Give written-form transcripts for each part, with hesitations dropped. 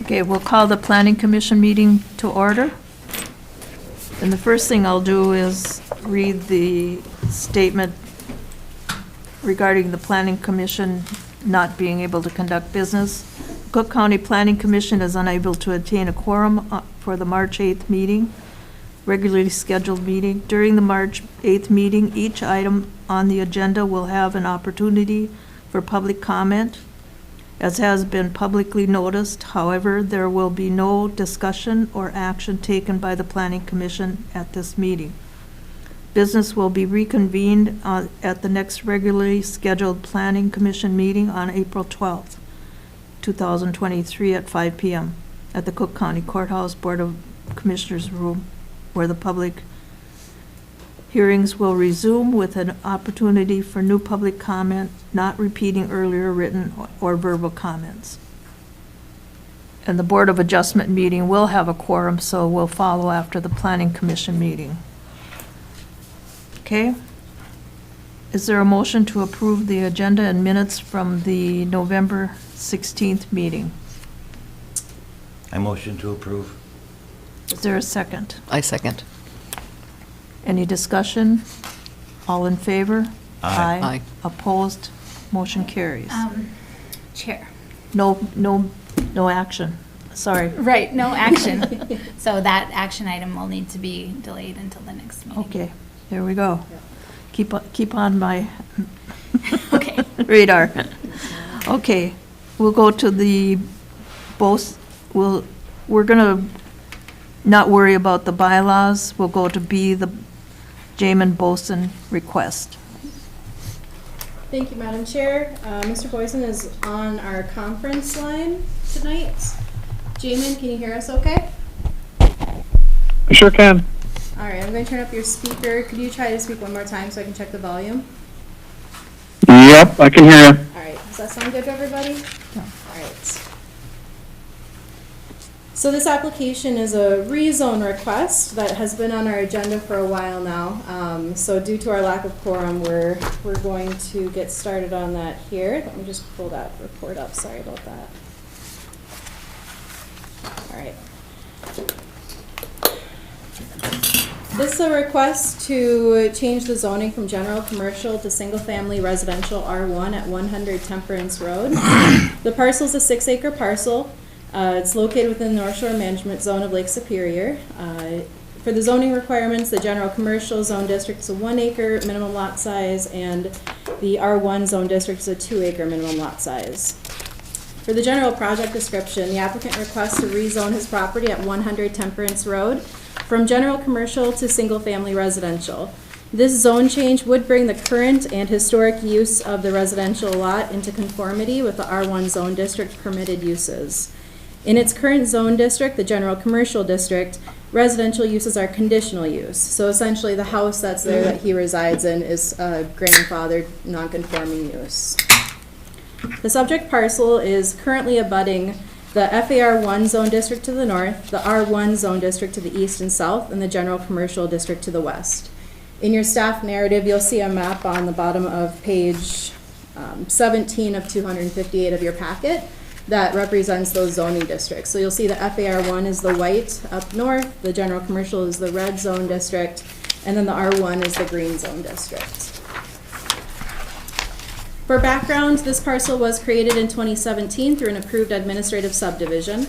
Okay, we'll call the Planning Commission meeting to order. And the first thing I'll do is read the statement regarding the Planning Commission not being able to conduct business. Cook County Planning Commission is unable to attain a quorum for the March 8th meeting, regularly scheduled meeting. During the March 8th meeting, each item on the agenda will have an opportunity for public comment, as has been publicly noticed. However, there will be no discussion or action taken by the Planning Commission at this meeting. Business will be reconvened at the next regularly scheduled Planning Commission meeting on April 12th, 2023 at 5 p.m. at the Cook County Courthouse Board of Commissioners room, where the public hearings will resume with an opportunity for new public comment, not repeating earlier written or verbal comments. And the Board of Adjustment meeting will have a quorum, so will follow after the Planning Commission meeting. Okay? Is there a motion to approve the agenda and minutes from the November 16th meeting? I motion to approve. Is there a second? I second. Any discussion? All in favor? Aye. Aye. Opposed? Motion carries. Chair. No action. Sorry. Right, no action. So that action item will need to be delayed until the next meeting. Okay, there we go. Keep on my Okay. radar. Okay, we'll go to the we're gonna not worry about the bylaws. We'll go to B, the Jamon Boesen request. Thank you, Madam Chair. Mr. Boesen is on our conference line tonight. Jamon, can you hear us okay? I sure can. All right, I'm going to turn up your speaker. Could you try to speak one more time so I can check the volume? Yep, I can hear you. All right, does that sound good to everybody? Yeah. All right. So this application is a rezone request that has been on our agenda for a while now. So due to our lack of quorum, we're going to get started on that here. Let me just pull that report up. Sorry about that. All right. This is a request to change the zoning from general commercial to single-family residential R1 at 100 Temperance Road. The parcel is a 6-acre parcel. It's located within the North Shore Management Zone of Lake Superior. For the zoning requirements, the general commercial zone district is a 1-acre minimum lot size, and the R1 zone district is a 2-acre minimum lot size. For the general project description, the applicant requests to rezone his property at 100 Temperance Road from general commercial to single-family residential. This zone change would bring the current and historic use of the residential lot into conformity with the R1 zone district permitted uses. In its current zone district, the general commercial district, residential uses are conditional use. So essentially the house that's there that he resides in is a grandfathered non-conforming use. The subject parcel is currently abutting the FAR1 zone district to the north, the R1 zone district to the east and south, and the general commercial district to the west. In your staff narrative, you'll see a map on the bottom of page 17 of 258 of your packet that represents those zoning districts. So you'll see the FAR1 is the white up north, the general commercial is the red zone district, and then the R1 is the green zone district. For background, this parcel was created in 2017 through an approved administrative subdivision.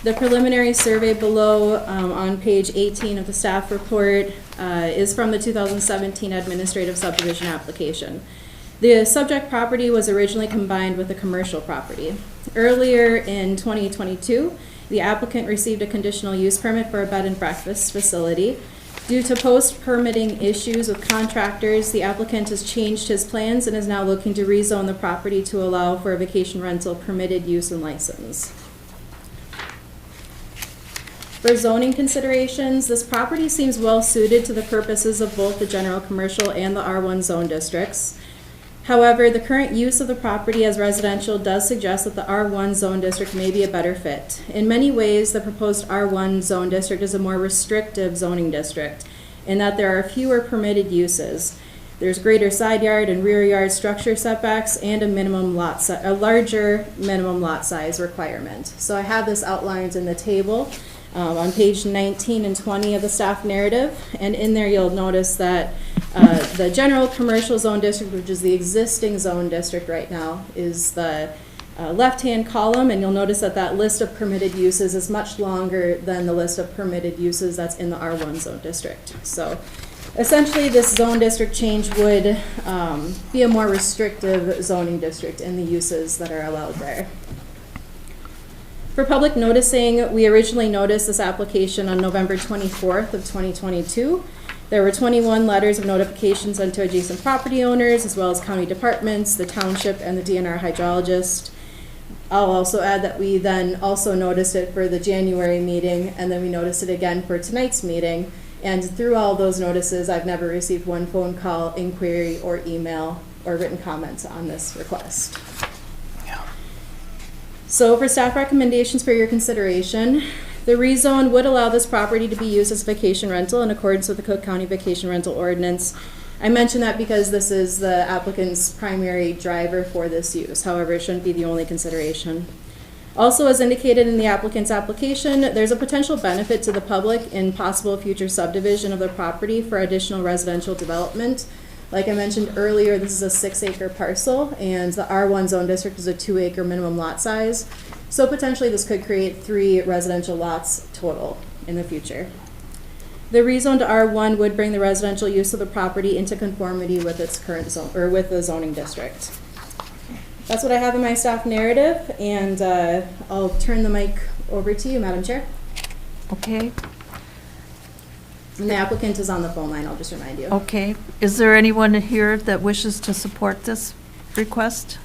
The preliminary survey below on page 18 of the staff report is from the 2017 administrative subdivision application. The subject property was originally combined with a commercial property. Earlier in 2022, the applicant received a conditional use permit for a bed and breakfast facility. Due to post-permitting issues with contractors, the applicant has changed his plans and is now looking to rezone the property to allow for a vacation rental permitted use and license. For zoning considerations, this property seems well suited to the purposes of both the general commercial and the R1 zone districts. However, the current use of the property as residential does suggest that the R1 zone district may be a better fit. In many ways, the proposed R1 zone district is a more restrictive zoning district in that there are fewer permitted uses. There's greater side yard and rear yard structure setbacks and a larger minimum lot size requirement. So I have this outlined in the table on page 19 and 20 of the staff narrative. And in there you'll notice that the general commercial zone district, which is the existing zone district right now, is the left-hand column, and you'll notice that that list of permitted uses is much longer than the list of permitted uses that's in the R1 zone district. So essentially, this zone district change would be a more restrictive zoning district in the uses that are allowed there. For public noticing, we originally noticed this application on November 24th of 2022. There were 21 letters of notification sent to adjacent property owners, as well as county departments, the township, and the DNR hydrologist. I'll also add that we then also noticed it for the January meeting, and then we noticed it again for tonight's meeting. And through all those notices, I've never received one phone call, inquiry, or email, or written comments on this request. So for staff recommendations for your consideration, the rezone would allow this property to be used as vacation rental in accordance with the Cook County Vacation Rental Ordinance. I mention that because this is the applicant's primary driver for this use. However, it shouldn't be the only consideration. Also, as indicated in the applicant's application, there's a potential benefit to the public in possible future subdivision of the property for additional residential development. Like I mentioned earlier, this is a 6-acre parcel, and the R1 zone district is a 2-acre minimum lot size. So potentially this could create 3 residential lots total in the future. The rezone to R1 would bring the residential use of the property into conformity with its current zone, or with the zoning district. That's what I have in my staff narrative, and I'll turn the mic over to you, Madam Chair. Okay, And the applicant is on the phone line, I'll just remind you. okay. Is there anyone here that wishes to support this request?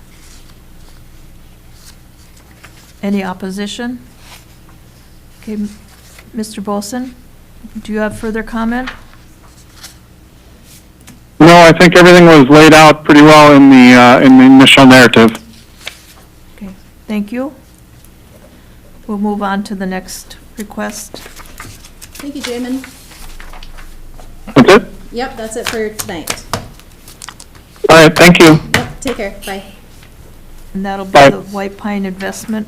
Any opposition? Okay, Mr. Boesen, do you have further comment? No, I think everything was laid out pretty well in the initial narrative. Okay, thank you. We'll move on to the next request. Thank you, Jamon. That's it? Yep, that's it for tonight. All right, thank you. Yep, take care, bye. And that'll be Bye. the White Pine Investment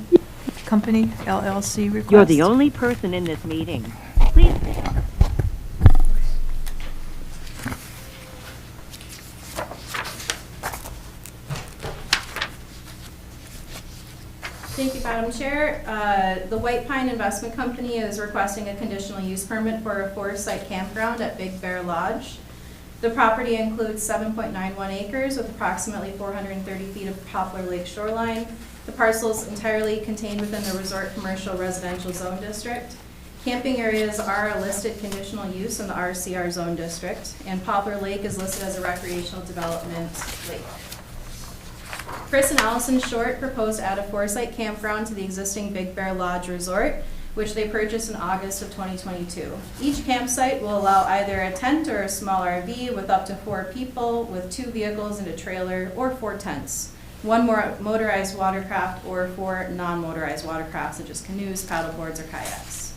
Company LLC request. You're the only person in this meeting. Please. Thank you, Madam Chair. The White Pine Investment Company is requesting a conditional use permit for a forest-site campground at Big Bear Lodge. The property includes 7.91 acres with approximately 430 feet of Poplar Lake shoreline. The parcel is entirely contained within the Resort Commercial Residential Zone District. Camping areas are a listed conditional use in the RCR Zone District, and Poplar Lake is listed as a recreational development lake. Chris and Allison Short proposed to add a forest-site campground to the existing Big Bear Lodge Resort, which they purchased in August of 2022. Each campsite will allow either a tent or a small RV with up to 4 people, with 2 vehicles and a trailer, or 4 tents. 1 more motorized watercraft or 4 non-motorized watercrafts such as canoes, paddleboards, or kayaks.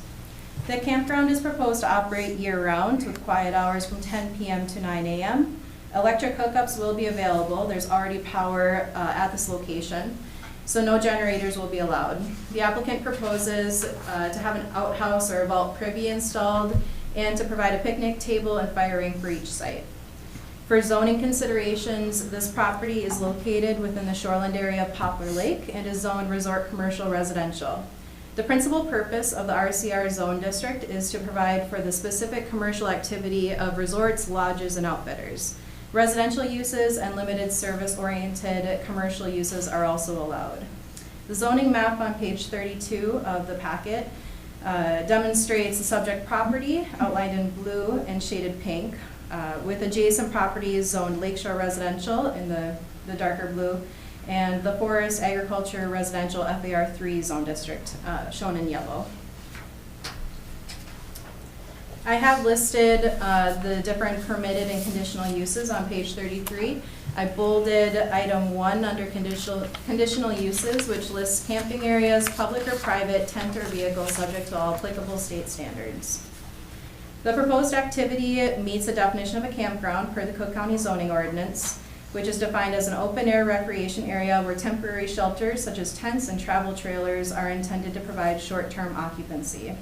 The campground is proposed to operate year-round with quiet hours from 10 p.m. to 9 a.m. Electric hookups will be available. There's already power at this location, so no generators will be allowed. The applicant proposes to have an outhouse or a vault privy installed and to provide a picnic table and fire ring for each site. For zoning considerations, this property is located within the shoreland area of Poplar Lake and is zoned resort commercial residential. The principal purpose of the RCR zone district is to provide for the specific commercial activity of resorts, lodges, and outfitters. Residential uses and limited service-oriented commercial uses are also allowed. The zoning map on page 32 of the packet demonstrates the subject property outlined in blue and shaded pink, with adjacent properties zoned lakeshore residential in the darker blue, and the forest agriculture residential FAR3 zone district shown in yellow. I have listed the different permitted and conditional uses on page 33. I bolded item 1 under conditional uses, which lists camping areas, public or private, tent or vehicle, subject to all applicable state standards. The proposed activity meets the definition of a campground per the Cook County zoning ordinance, which is defined as an open-air recreation area where temporary shelters such as tents and travel trailers are intended to provide short-term occupancy.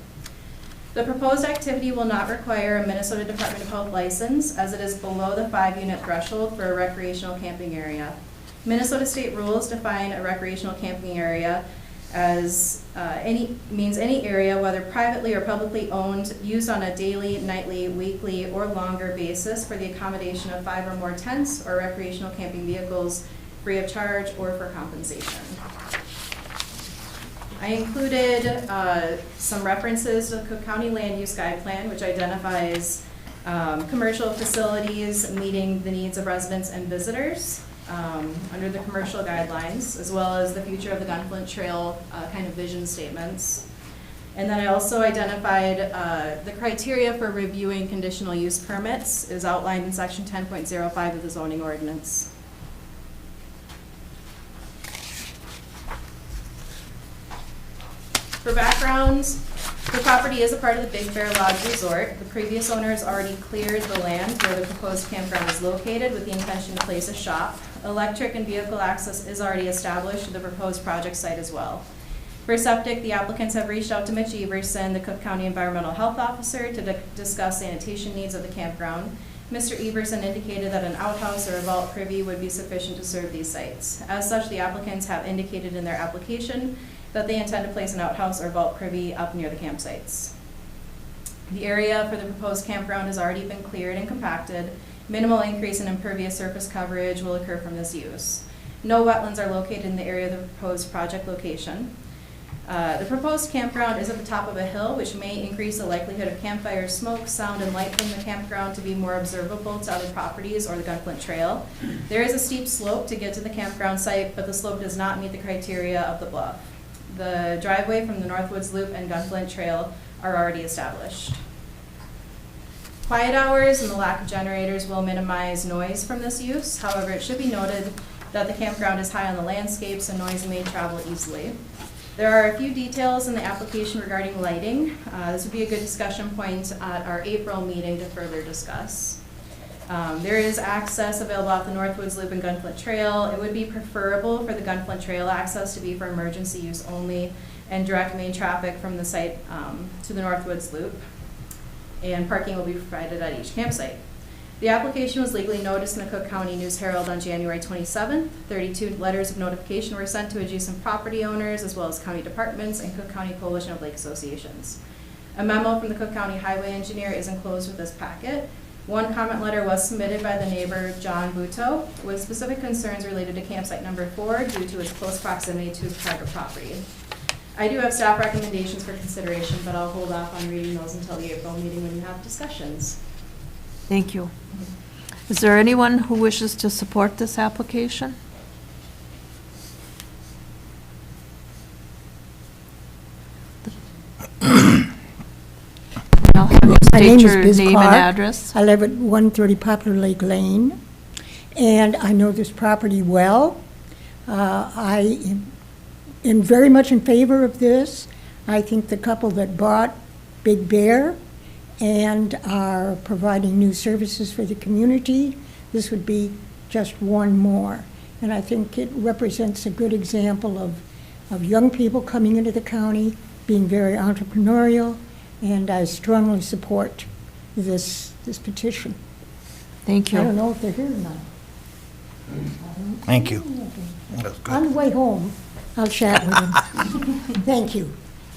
The proposed activity will not require a Minnesota Department of Health license, as it is below the 5-unit threshold for a recreational camping area. Minnesota state rules define a recreational camping area as any area, whether privately or publicly owned, used on a daily, nightly, weekly, or longer basis for the accommodation of 5 or more tents or recreational camping vehicles, free of charge or for compensation. I included some references to the Cook County Land Use Guide Plan, which identifies commercial facilities meeting the needs of residents and visitors under the commercial guidelines, as well as the future of the Gunflint Trail kind of vision statements. And then I also identified the criteria for reviewing conditional use permits is outlined in section 10.05 of the zoning ordinance. For background, the property is a part of the Big Bear Lodge Resort. The previous owners already cleared the land where the proposed campground is located with the intention to place a shop. Electric and vehicle access is already established to the proposed project site as well. For septic, the applicants have reached out to Mitch Everson, the Cook County Environmental Health Officer, to discuss sanitation needs of the campground. Mr. Everson indicated that an outhouse or a vault privy would be sufficient to serve these sites. As such, the applicants have indicated in their application that they intend to place an outhouse or vault privy up near the campsites. The area for the proposed campground has already been cleared and compacted. Minimal increase in impervious surface coverage will occur from this use. No wetlands are located in the area of the proposed project location. The proposed campground is at the top of a hill, which may increase the likelihood of campfire smoke, sound, and light from the campground to be more observable to other properties or the Gunflint Trail. There is a steep slope to get to the campground site, but the slope does not meet the criteria of the bluff. The driveway from the Northwoods Loop and Gunflint Trail are already established. Quiet hours and the lack of generators will minimize noise from this use. However, it should be noted that the campground is high on the landscape, so noise may travel easily. There are a few details in the application regarding lighting. This would be a good discussion point at our April meeting to further discuss. There is access available off the Northwoods Loop and Gunflint Trail. It would be preferable for the Gunflint Trail access to be for emergency use only and direct main traffic from the site to the Northwoods Loop. And parking will be provided at each campsite. The application was legally noticed in the Cook County News Herald on January 27th. 32 letters of notification were sent to adjacent property owners as well as county departments and Cook County Coalition of Lake Associations. A memo from the Cook County Highway Engineer is enclosed with this packet. One comment letter was submitted by the neighbor, John Buto, with specific concerns related to campsite number 4 due to its close proximity to private property. I do have staff recommendations for consideration, but I'll hold off on reading those until the April meeting when you have discussions. Thank you. Is there anyone who wishes to support this application? I'll have you My name state is your Biz name and Clark. address. I live at 130 Poplar Lake Lane, and I know this property well. I am very much in favor of this. I think the couple that bought Big Bear and are providing new services for the community, this would be just one more. And I think it represents a good example of young people coming into the county, being very entrepreneurial, and I strongly support this petition. Thank I don't you. know if they're here or not. Thank you. That's On good. the way home, I'll chat with them. Thank you.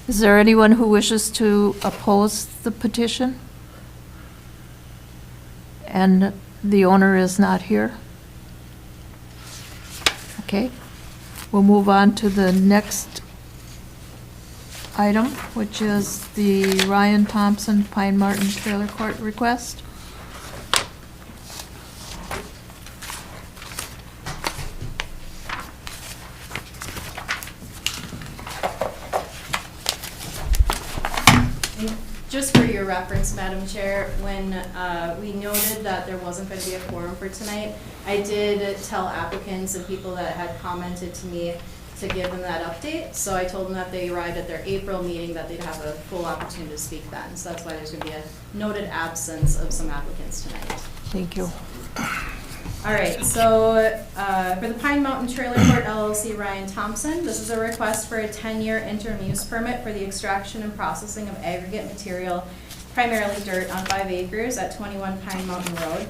Is there anyone who wishes to oppose the petition? And the owner is not here? Okay. We'll move on to the next item, which is the Ryan Thompson Pine Martin Trailer Court request. Just for your reference, Madam Chair, when we noted that there wasn't going to be a quorum for tonight, I did tell applicants and people that had commented to me to give them that update. So I told them that they arrived at their April meeting, that they'd have a full opportunity to speak then. So that's why there's gonna be a noted absence of some applicants tonight. Thank you. All right, so for the Pine Mountain Trailer Court LLC, Ryan Thompson, this is a request for a 10-year interim use permit for the extraction and processing of aggregate material, primarily dirt, on 5 acres at 21 Pine Mountain Road.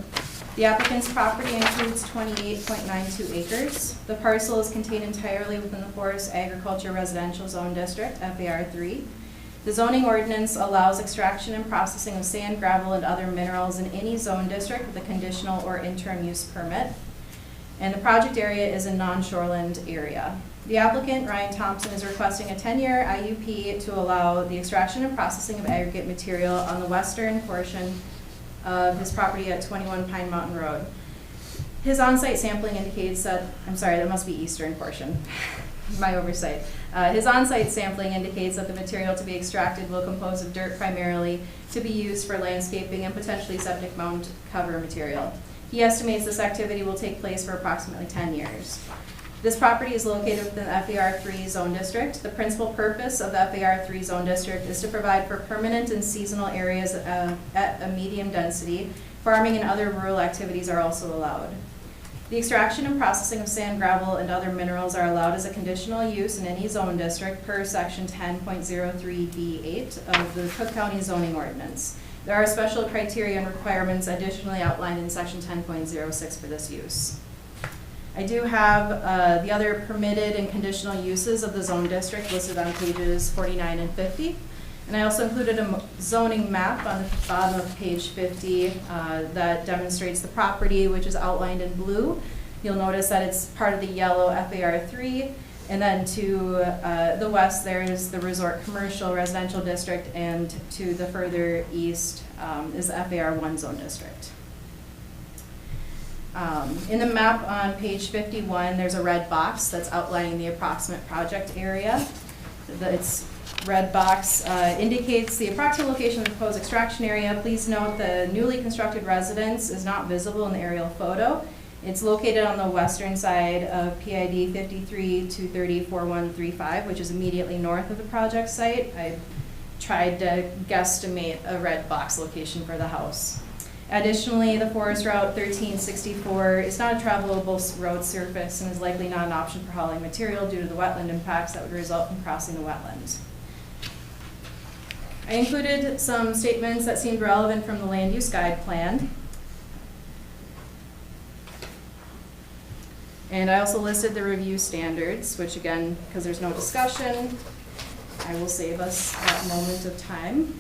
The applicant's property includes 28.92 acres. The parcel is contained entirely within the Forest Agriculture Residential Zone District, FAR 3. The zoning ordinance allows extraction and processing of sand, gravel, and other minerals in any zone district with a conditional or interim use permit. And the project area is a non-shoreland area. The applicant, Ryan Thompson, is requesting a 10-year IUP to allow the extraction and processing of aggregate material on the western portion of his property at 21 Pine Mountain Road. His on-site sampling indicates that, I'm sorry, that must be eastern portion, my oversight. His on-site sampling indicates that the material to be extracted will compose of dirt primarily to be used for landscaping and potentially septic mound cover material. He estimates this activity will take place for approximately 10 years. This property is located within the FAR 3 zone district. The principal purpose of the FAR 3 zone district is to provide for permanent and seasonal areas at a medium density. Farming and other rural activities are also allowed. The extraction and processing of sand, gravel, and other minerals are allowed as a conditional use in any zone district per section 10.03D8 of the Cook County zoning ordinance. There are special criteria and requirements additionally outlined in section 10.06 for this use. I do have the other permitted and conditional uses of the zone district listed on pages 49 and 50. And I also included a zoning map on the bottom of page 50 that demonstrates the property, which is outlined in blue. You'll notice that it's part of the yellow FAR 3. And then to the west, there is the Resort Commercial Residential District, and to the further east is the FAR 1 zone district. In the map on page 51, there's a red box that's outlining the approximate project area. Its red box indicates the approximate location of the proposed extraction area. Please note the newly constructed residence is not visible in the aerial photo. It's located on the western side of PID 53-230-4135, which is immediately north of the project site. I tried to guesstimate a red box location for the house. Additionally, the Forest Route 1364 is not a travelable road surface and is likely not an option for hauling material due to the wetland impacts that would result from crossing the wetlands. I included some statements that seemed relevant from the land use guide plan. And I also listed the review standards, which again, because there's no discussion, I will save us that moment of time.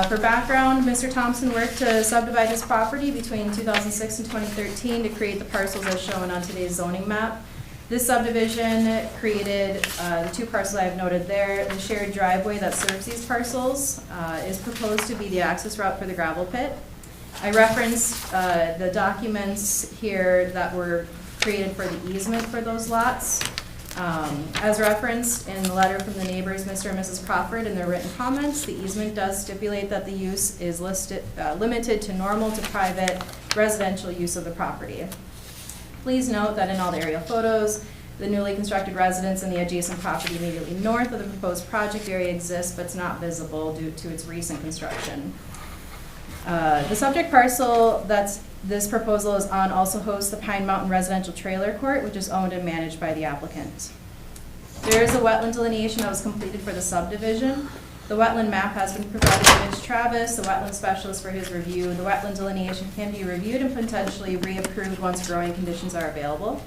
For background, Mr. Thompson worked to subdivide his property between 2006 and 2013 to create the parcels as shown on today's zoning map. This subdivision created the 2 parcels I have noted there. The shared driveway that serves these parcels is proposed to be the access route for the gravel pit. I referenced the documents here that were created for the easement for those lots. As referenced in the letter from the neighbors, Mr. and Mrs. Crawford, in their written comments, the easement does stipulate that the use is limited to normal to private residential use of the property. Please note that in all the aerial photos, the newly constructed residence and the adjacent property immediately north of the proposed project area exists, but it's not visible due to its recent construction. The subject parcel that's this proposal is on also hosts the Pine Mountain Residential Trailer Court, which is owned and managed by the applicant. There is a wetland delineation that was completed for the subdivision. The wetland map has been provided to Mitch Travis, the wetland specialist, for his review. The wetland delineation can be reviewed and potentially reapproved once growing conditions are available.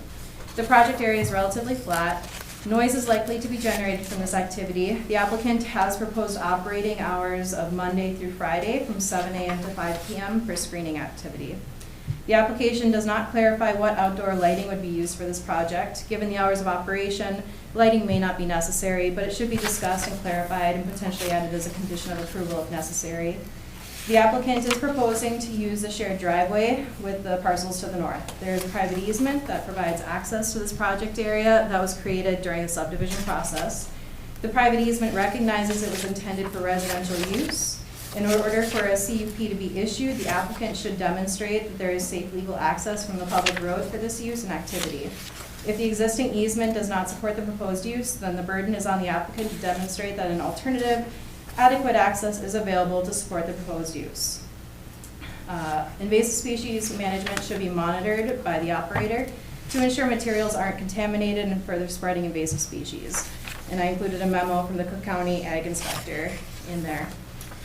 The project area is relatively flat. Noise is likely to be generated from this activity. The applicant has proposed operating hours of Monday through Friday from 7 a.m. to 5 p.m. for screening activity. The application does not clarify what outdoor lighting would be used for this project. Given the hours of operation, lighting may not be necessary, but it should be discussed and clarified and potentially added as a condition of approval if necessary. The applicant is proposing to use the shared driveway with the parcels to the north. There is a private easement that provides access to this project area that was created during the subdivision process. The private easement recognizes it was intended for residential use. In order for a CUP to be issued, the applicant should demonstrate that there is safe legal access from the public road for this use and activity. If the existing easement does not support the proposed use, then the burden is on the applicant to demonstrate that an alternative adequate access is available to support the proposed use. Invasive species management should be monitored by the operator to ensure materials aren't contaminated and further spreading invasive species. And I included a memo from the Cook County Ag Inspector in there.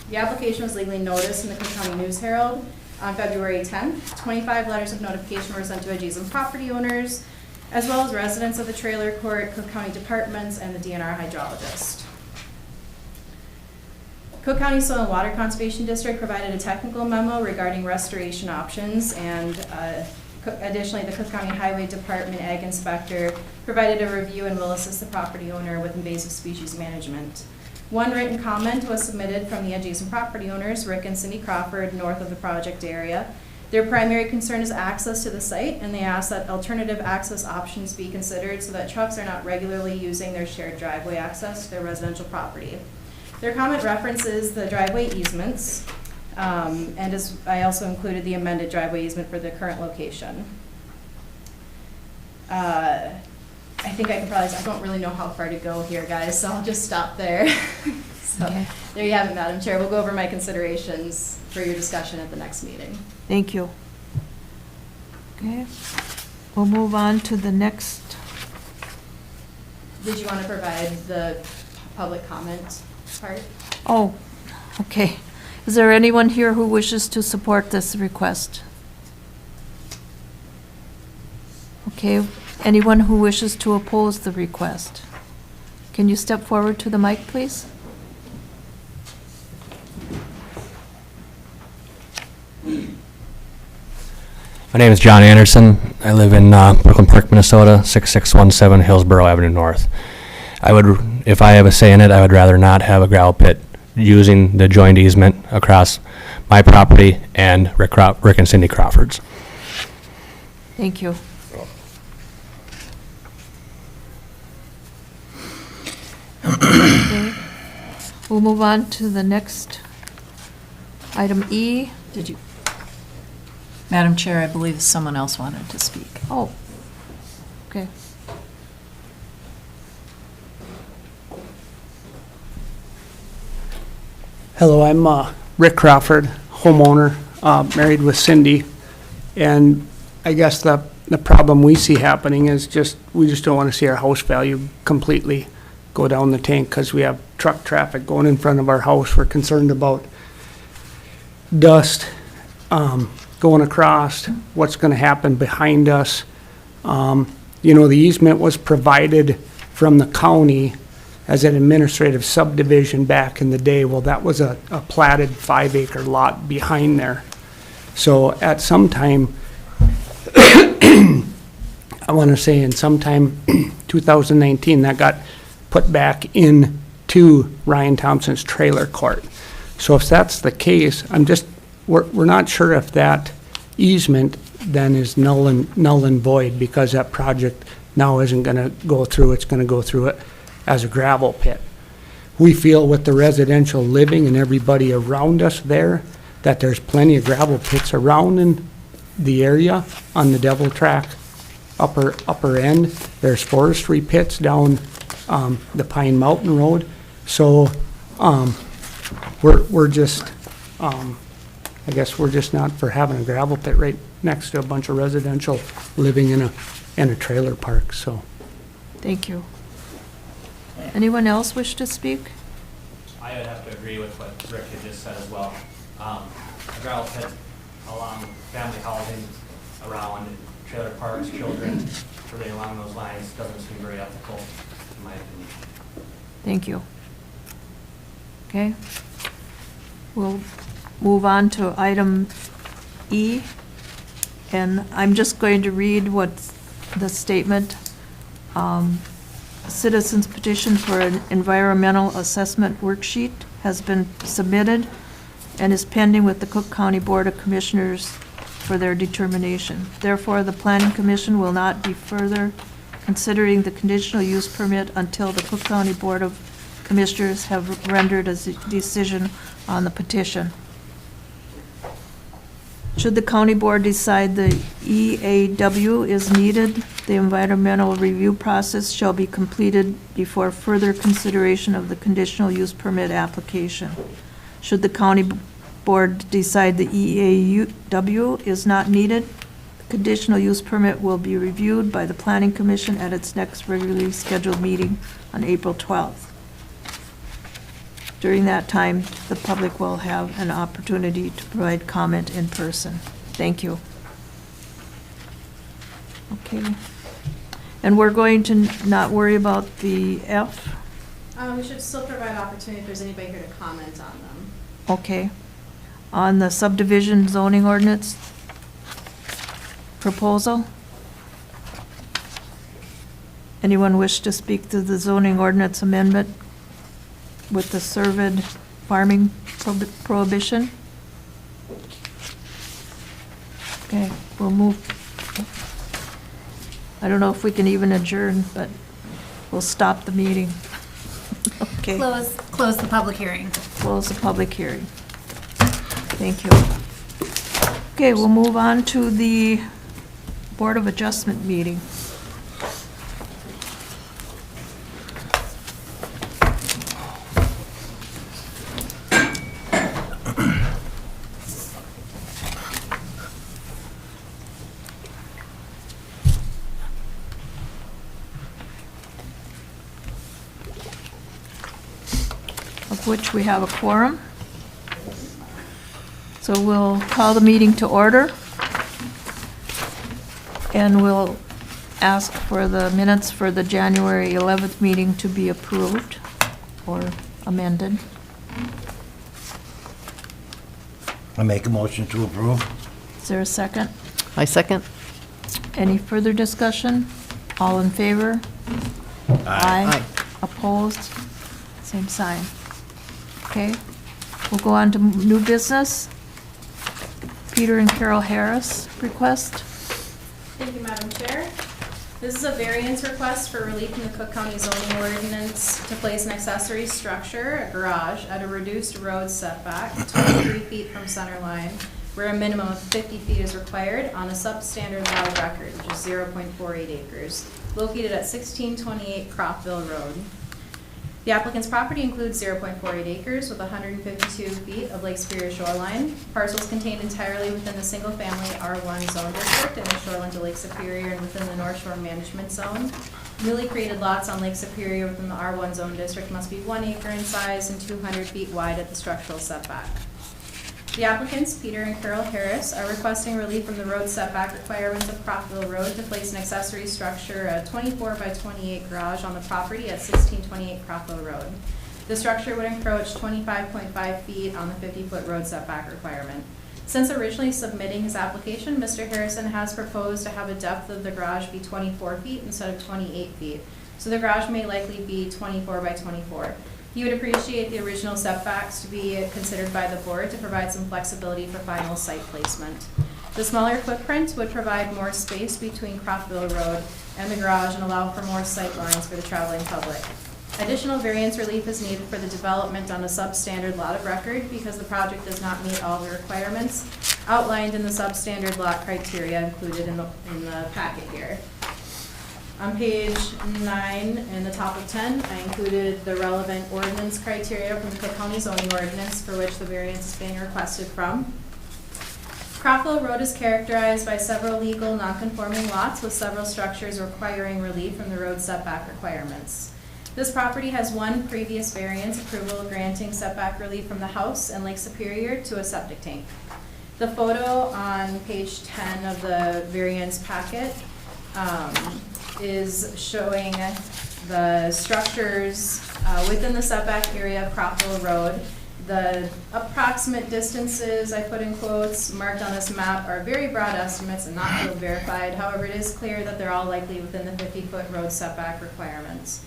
The application was legally noticed in the Cook County News Herald on February 10th. 25 letters of notification were sent to adjacent property owners, as well as residents of the trailer court, Cook County departments, and the DNR hydrologist. Cook County Soil and Water Conservation District provided a technical memo regarding restoration options, and additionally, the Cook County Highway Department Ag Inspector provided a review and will assist the property owner with invasive species management. One written comment was submitted from the adjacent property owners, Rick and Cindy Crawford, north of the project area. Their primary concern is access to the site, and they ask that alternative access options be considered so that trucks are not regularly using their shared driveway access to their residential property. Their comment references the driveway easements, and I also included the amended driveway easement for the current location. I think I don't really know how far to go here, guys, so I'll just stop there. So, Okay. there you have it, Madam Chair. We'll go over my considerations for your discussion at the next meeting. Thank you. Okay, we'll move on to the next. Did you want to provide the public comment part? Oh, okay. Is there anyone here who wishes to support this request? Okay, anyone who wishes to oppose the request? Can you step forward to the mic, please? My name is John Anderson. I live in Brooklyn Park, Minnesota, 6617 Hillsborough Avenue North. If I have a say in it, I would rather not have a gravel pit using the joint easement across my property and Rick and Cindy Crawford's. Thank you. Okay. We'll move on to the next item E. Did you? Madam Chair, I believe someone else wanted to speak. Oh, okay. Hello, I'm Rick Crawford, homeowner, married with Cindy, and I guess the problem we see happening is we just don't want to see our house value completely go down the tank because we have truck traffic going in front of our house. We're concerned about dust going across, what's going to happen behind us. You know, the easement was provided from the county as an administrative subdivision back in the day. Well, that was a platted 5-acre lot behind there. So at some time, I want to say in sometime 2019, that got put back into Ryan Thompson's trailer court. So if that's the case, we're not sure if that easement then is null and void because that project now isn't going to go through. It's going to go through it as a gravel pit. We feel with the residential living and everybody around us there that there's plenty of gravel pits around in the area on the Devil Track upper end. There's forestry pits down the Pine Mountain Road. So we're just I guess we're just not for having a gravel pit right next to a bunch of residential living in a trailer park. So Thank you. Anyone else wish to speak? I would have to agree with what Rick had just said as well. A gravel pit along family housing, around trailer parks, children, everything along those lines doesn't seem very ethical, in my opinion. Thank you. Okay. We'll move on to item E. And I'm just going to read what the statement. Citizens petition for an environmental assessment worksheet has been submitted and is pending with the Cook County Board of Commissioners for their determination. Therefore, the Planning Commission will not be further considering the conditional use permit until the Cook County Board of Commissioners have rendered a decision on the petition. Should the county board decide the EAW is needed, The environmental review process shall be completed before further consideration of the conditional use permit application. Should the county board decide the EAW is not needed, the conditional use permit will be reviewed by the planning commission at its next regularly scheduled meeting on April 12th. During that time, the public will have an opportunity to provide comment in person. Thank you. Okay. And we're going to not worry about the F? We should still provide opportunity if there's anybody here to comment on them. Okay. On the subdivision zoning ordinance proposal? Anyone wish to speak to the zoning ordinance amendment with the surveyed farming prohibition? Okay, we'll move. I don't know if we can even adjourn, but we'll stop the meeting. Okay. Close the public hearing. Close the public hearing. Thank you. Okay, we'll move on to the Board of Adjustment meeting. Of which we have a quorum. So we'll call the meeting to order. And we'll ask for the minutes for the January 11th meeting to be approved or amended. I make a motion to approve. Is there a second? I second. Any further discussion? All in favor? Aye. Opposed? Same sign. Okay, we'll go on to new business. Peter and Carol Harris request. Thank you, Madam Chair. This is a variance request for relief from the Cook County zoning ordinance to place an accessory structure, a garage, at a reduced road setback, 23 feet from center line, where a minimum of 50 feet is required on a substandard lot of record, which is 0.48 acres, located at 1628 Cropville Road. The applicant's property includes 0.48 acres with 152 feet of Lake Superior shoreline. Parcels contained entirely within the single-family R1 zone district in the shoreline to Lake Superior and within the North Shore Management Zone. Newly created lots on Lake Superior within the R1 zone district must be 1 acre in size and 200 feet wide at the structural setback. The applicants, Peter and Carol Harris, are requesting relief from the road setback requirements of Cropville Road to place an accessory structure, a 24 by 28 garage on the property at 1628 Cropville Road. The structure would encroach 25.5 feet on the 50-foot road setback requirement. Since originally submitting his application, Mr. Harrison has proposed to have a depth of the garage be 24 feet instead of 28 feet. So the garage may likely be 24 by 24. He would appreciate the original setbacks to be considered by the board to provide some flexibility for final site placement. The smaller footprint would provide more space between Cropville Road and the garage and allow for more sight lines for the traveling public. Additional variance relief is needed for the development on a substandard lot of record because the project does not meet all the requirements outlined in the substandard lot criteria included in the packet here. On page 9 in the top of 10, I included the relevant ordinance criteria from the Cook County zoning ordinance for which the variance is being requested from. Cropville Road is characterized by several legal non-conforming lots with several structures requiring relief from the road setback requirements. This property has one previous variance approval granting setback relief from the house and Lake Superior to a septic tank. The photo on page 10 of the variance packet is showing the structures within the setback area of Cropville Road. The approximate distances I put in quotes marked on this map are very broad estimates and not field verified. However, it is clear that they're all likely within the 50-foot road setback requirements.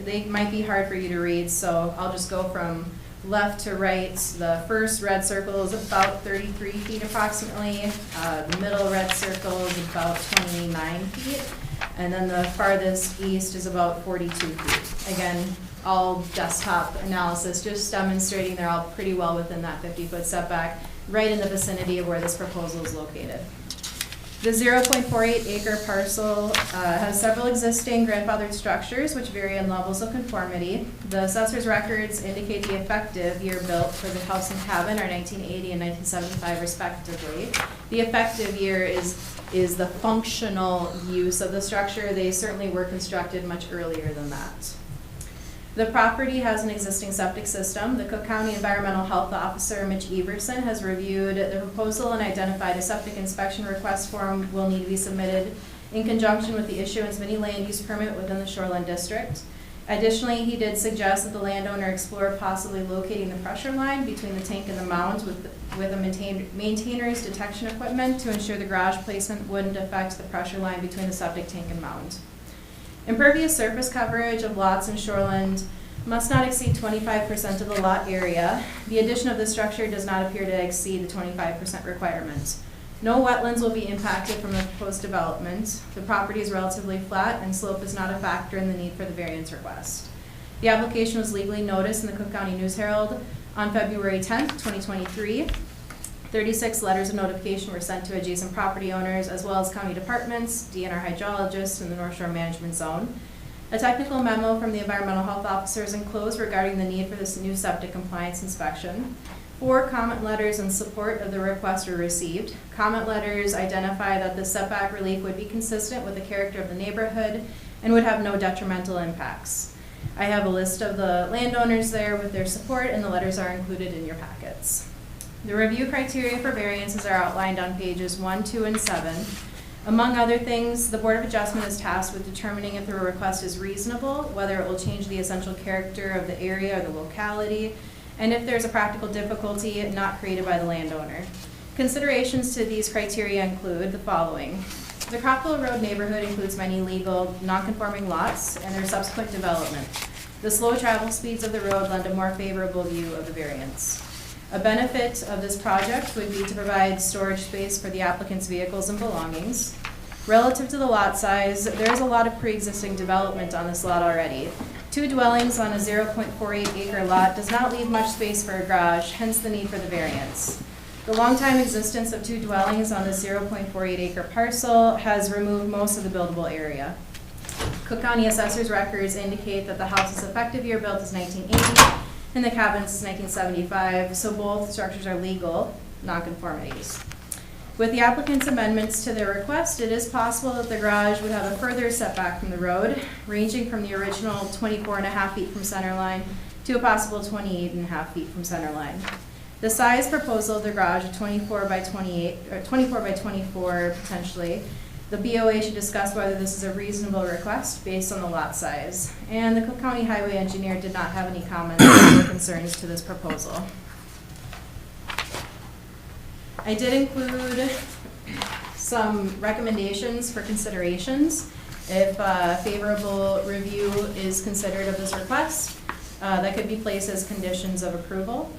They might be hard for you to read, so I'll just go from left to right. The first red circle is about 33 feet approximately. The middle red circle is about 29 feet. And then the farthest east is about 42 feet. Again, all desktop analysis, just demonstrating they're all pretty well within that 50-foot setback, right in the vicinity of where this proposal is located. The 0.48 acre parcel has several existing grandfathered structures which vary in levels of conformity. The assessor's records indicate the effective year built for the house and cabin are 1980 and 1975 respectively. The effective year is the functional use of the structure. They certainly were constructed much earlier than that. The property has an existing septic system. The Cook County Environmental Health Officer, Mitch Everson, has reviewed the proposal and identified a septic inspection request form will need to be submitted in conjunction with the issuance of any land use permit within the shoreline district. Additionally, he did suggest that the landowner explore possibly locating the pressure line between the tank and the mound with a maintainer's detection equipment to ensure the garage placement wouldn't affect the pressure line between the septic tank and mound. Impervious surface coverage of lots in shoreland must not exceed 25% of the lot area. The addition of the structure does not appear to exceed the 25% requirement. No wetlands will be impacted from the proposed development. The property is relatively flat and slope is not a factor in the need for the variance request. The application was legally noticed in the Cook County News Herald on February 10th, 2023. 36 letters of notification were sent to adjacent property owners as well as county departments, DNR hydrologists, and the North Shore Management Zone. A technical memo from the Environmental Health Officer is enclosed regarding the need for this new septic compliance inspection. 4 comment letters in support of the request were received. Comment letters identify that the setback relief would be consistent with the character of the neighborhood and would have no detrimental impacts. I have a list of the landowners there with their support, and the letters are included in your packets. The review criteria for variances are outlined on pages 1, 2, and 7. Among other things, the Board of Adjustment is tasked with determining if the request is reasonable, whether it will change the essential character of the area or the locality, and if there's a practical difficulty not created by the landowner. Considerations to these criteria include the following. The Cropwell Road neighborhood includes many legal non-conforming lots and their subsequent development. The slow travel speeds of the road lend a more favorable view of the variance. A benefit of this project would be to provide storage space for the applicant's vehicles and belongings. Relative to the lot size, there is a lot of pre-existing development on this lot already. 2 dwellings on a 0.48 acre lot does not leave much space for a garage, hence the need for the variance. The long-time existence of 2 dwellings on the 0.48 acre parcel has removed most of the buildable area. Cook County Assessor's records indicate that the house's effective year built is 1980 and the cabins is 1975, so both structures are legal nonconformities. With the applicant's amendments to their request, it is possible that the garage would have a further setback from the road, ranging from the original 24.5 feet from center line to a possible 28.5 feet from center line. The size proposal of the garage of 24 by 28, or 24 by 24 potentially, the BOA should discuss whether this is a reasonable request based on the lot size. And the Cook County Highway Engineer did not have any comments or concerns to this proposal. I did include some recommendations for considerations if favorable review is considered of this request that could be placed as conditions of approval.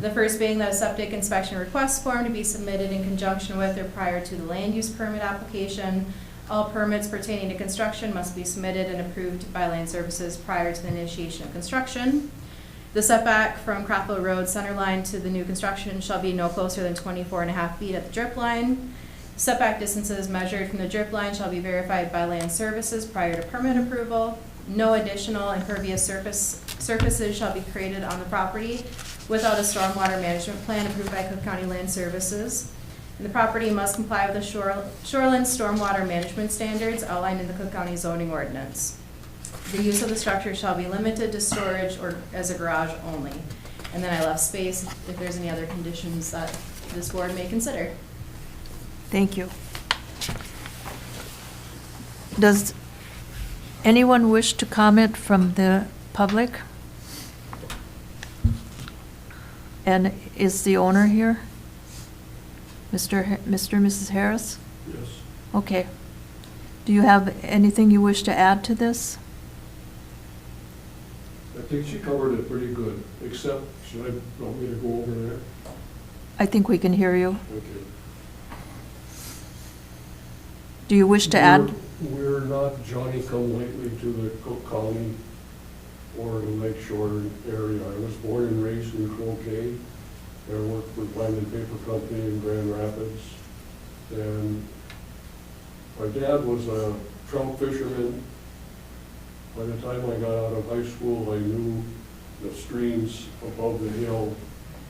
The first being that a septic inspection request form to be submitted in conjunction with or prior to the land use permit application. All permits pertaining to construction must be submitted and approved by Land Services prior to the initiation of construction. The setback from Cropwell Road center line to the new construction shall be no closer than 24.5 feet at the drip line. Setback distances measured from the drip line shall be verified by Land Services prior to permit approval. No additional impervious surfaces shall be created on the property without a stormwater management plan approved by Cook County Land Services. And the property must comply with the shoreline stormwater management standards outlined in the Cook County zoning ordinance. The use of the structure shall be limited to storage or as a garage only. And then I left space if there's any other conditions that this board may consider. Thank you. Does anyone wish to comment from the public? And is the owner here? Mr. and Mrs. Harris? Yes. Okay. Do you have anything you wish to add to this? I think she covered it pretty good, except, should I, want me to go over there? I think we can hear you. Okay. Do you wish to add? We're not Johnny-come-lately to the Cook County or the Lake Shore area. I was born and raised in Croquet. I worked for Pine and Paper Company in Grand Rapids. And My dad was a trout fisherman. By the time I got out of high school, I knew the streams above the hill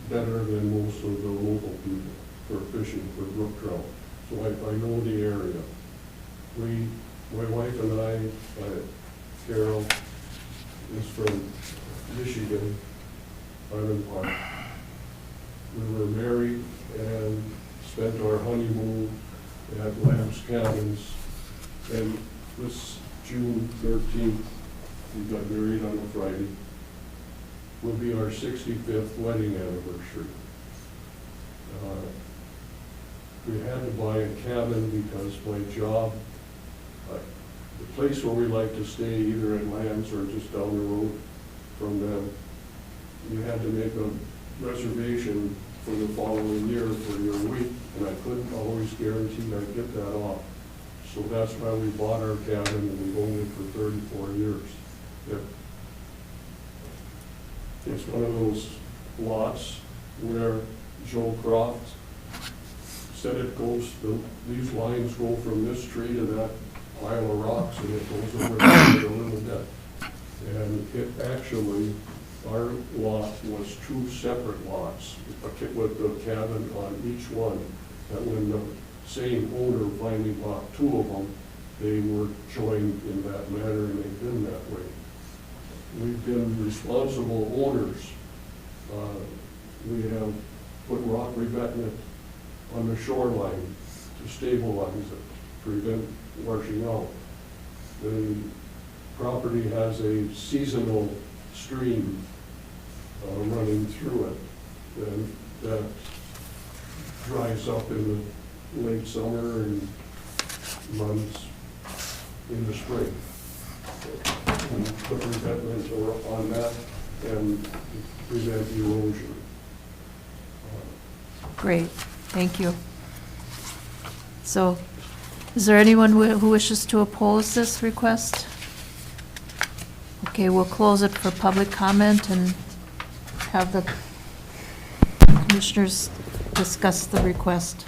better than most of the local people for fishing for brook trout. So I know the area. My wife and I, Carol, is from Michigan, Island Park. We were married and spent our honeymoon at Lamb's Cabins. And this June 13th, we got married on a Friday, will be our 65th wedding anniversary. We had to buy a cabin because my job, the place where we like to stay, either at Lamb's or just down the road from them, you had to make a reservation for the following year for your week, and I couldn't always guarantee I'd get that off. So that's why we bought our cabin, and we've owned it for 34 years. It's one of those lots where Joe Croft said it goes, these lines go from this tree to that pile of rocks, and it goes over to a little bit. And it actually, our lot was two separate lots, with the cabin on each one. That when the same owner finally bought two of them, they were joined in that manner, and they've been that way. We've been responsible owners. We have put rock revetment on the shoreline to stabilize it, prevent washing out. The property has a seasonal stream running through it, and that dries up in the late summer and runs in the spring. We put revetment on that and prevent erosion. Great, thank you. So, is there anyone who wishes to oppose this request? Okay, we'll close it for public comment and have the commissioners discuss the request.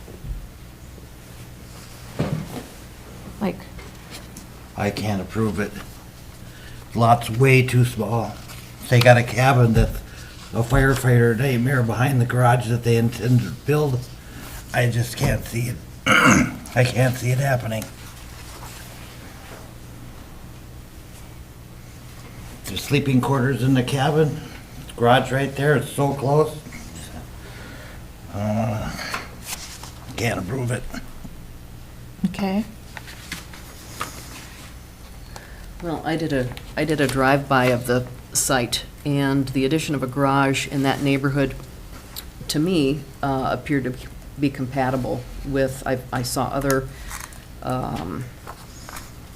Mike? I can't approve it. Lot's way too small. They got a cabin that's a firefighter nightmare behind the garage that they intend to build. I just can't see it. I can't see it happening. There's sleeping quarters in the cabin. Garage right there, it's so close. Can't approve it. Okay. Well, I did a drive-by of the site, and the addition of a garage in that neighborhood, to me, appeared to be compatible with, I saw other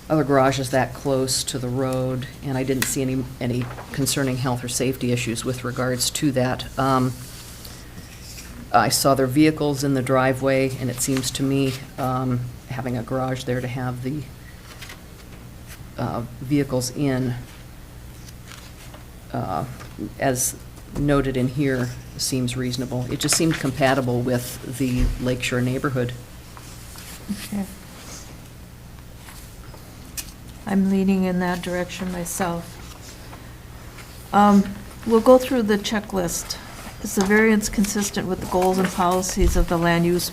garages that close to the road, and I didn't see any concerning health or safety issues with regards to that. I saw their vehicles in the driveway, and it seems to me, having a garage there to have the vehicles in, as noted in here, seems reasonable. It just seemed compatible with the Lakeshore neighborhood. Okay. I'm leaning in that direction myself. We'll go through the checklist. Is the variance consistent with the goals and policies of the land use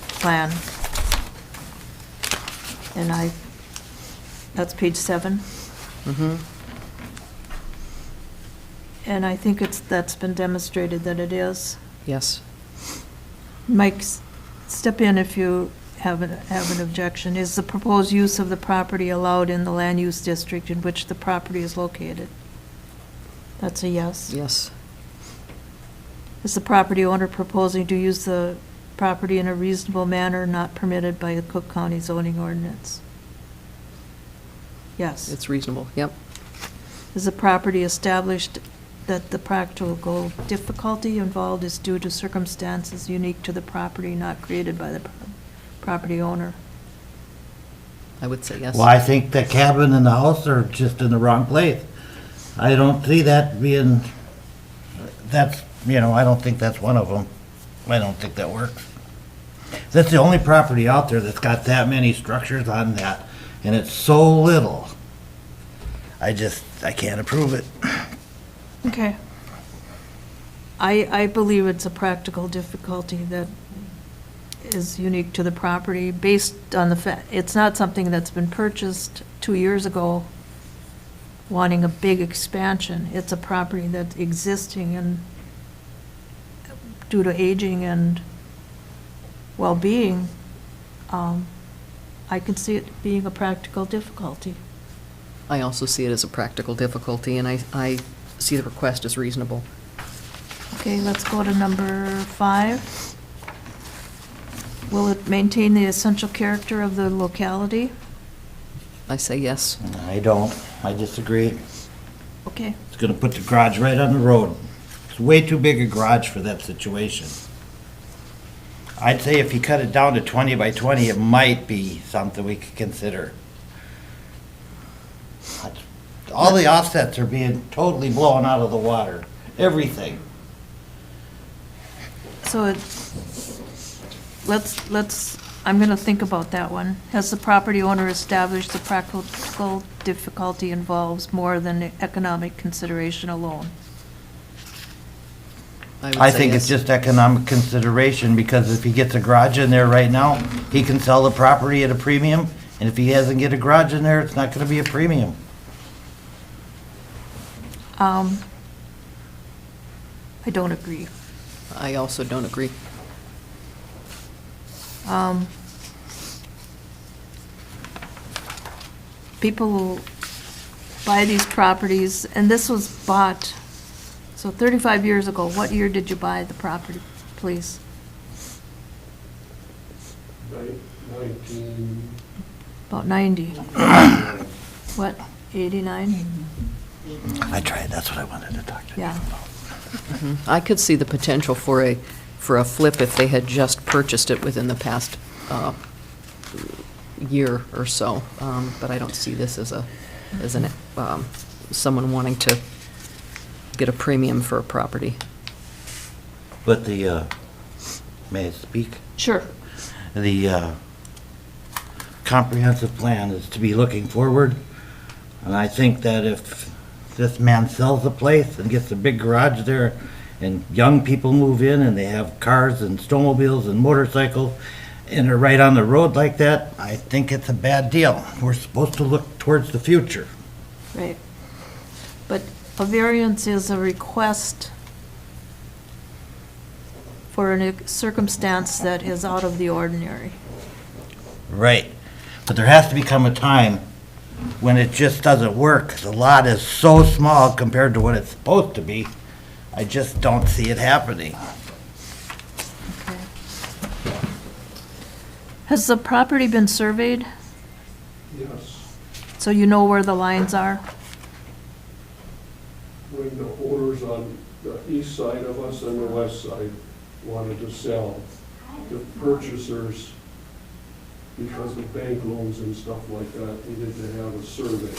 plan? And that's page 7. Mm-hmm. And I think that's been demonstrated that it is. Yes. Mike, step in if you have an objection. Is the proposed use of the property allowed in the land use district in which the property is located? That's a yes. Yes. Is the property owner proposing to use the property in a reasonable manner not permitted by the Cook County zoning ordinance? Yes. It's reasonable, yep. Is the property established that the practical difficulty involved is due to circumstances unique to the property, not created by the property owner? I would say yes. Well, I think the cabin and the house are just in the wrong place. I don't see that being, I don't think that's one of them. I don't think that works. That's the only property out there that's got that many structures on that, and it's so little. I can't approve it. Okay. I believe it's a practical difficulty that is unique to the property based on the fact, it's not something that's been purchased 2 years ago wanting a big expansion. It's a property that's existing and due to aging and well-being, I can see it being a practical difficulty. I also see it as a practical difficulty, and I see the request as reasonable. Okay, let's go to number 5. Will it maintain the essential character of the locality? I say yes. I don't. I disagree. Okay, It's gonna put the garage right on the road. It's way too big a garage for that situation. I'd say if you cut it down to 20 by 20, it might be something we could consider. All the offsets are being totally blown out of the water. Everything. so I'm gonna think about that one. Has the property owner established the practical difficulty involves more than economic consideration alone? would I say think yes. it's just economic consideration, because if he gets a garage in there right now, he can sell the property at a premium, and if he doesn't get a garage in there, it's not gonna be a premium. I don't agree. I also don't agree. People will buy these properties, and this was bought, so 35 years ago. What year did you buy the property, please? 19, About 90. What, 89? I tried, that's what I wanted to talk to you Yeah. about. I could see the potential for a flip if they had just purchased it within the past year or so, but I don't see this as someone wanting to get a premium for a property. But may I speak? Sure. The comprehensive plan is to be looking forward, and I think that if this man sells the place and gets a big garage there, and young people move in and they have cars and snowmobiles and motorcycles, and they're right on the road like that, I think it's a bad deal. We're supposed to look towards the future. Right. But a variance is a request for a circumstance that is out of the ordinary. Right. But there has to become a time when it just doesn't work. The lot is so small compared to what it's supposed to be. I just don't see it happening. Okay. Has the property been surveyed, yes. so you know where the lines are? When the owners on the east side of us and the west side wanted to sell, the purchasers, because of bank loans and stuff like that, needed to have a survey.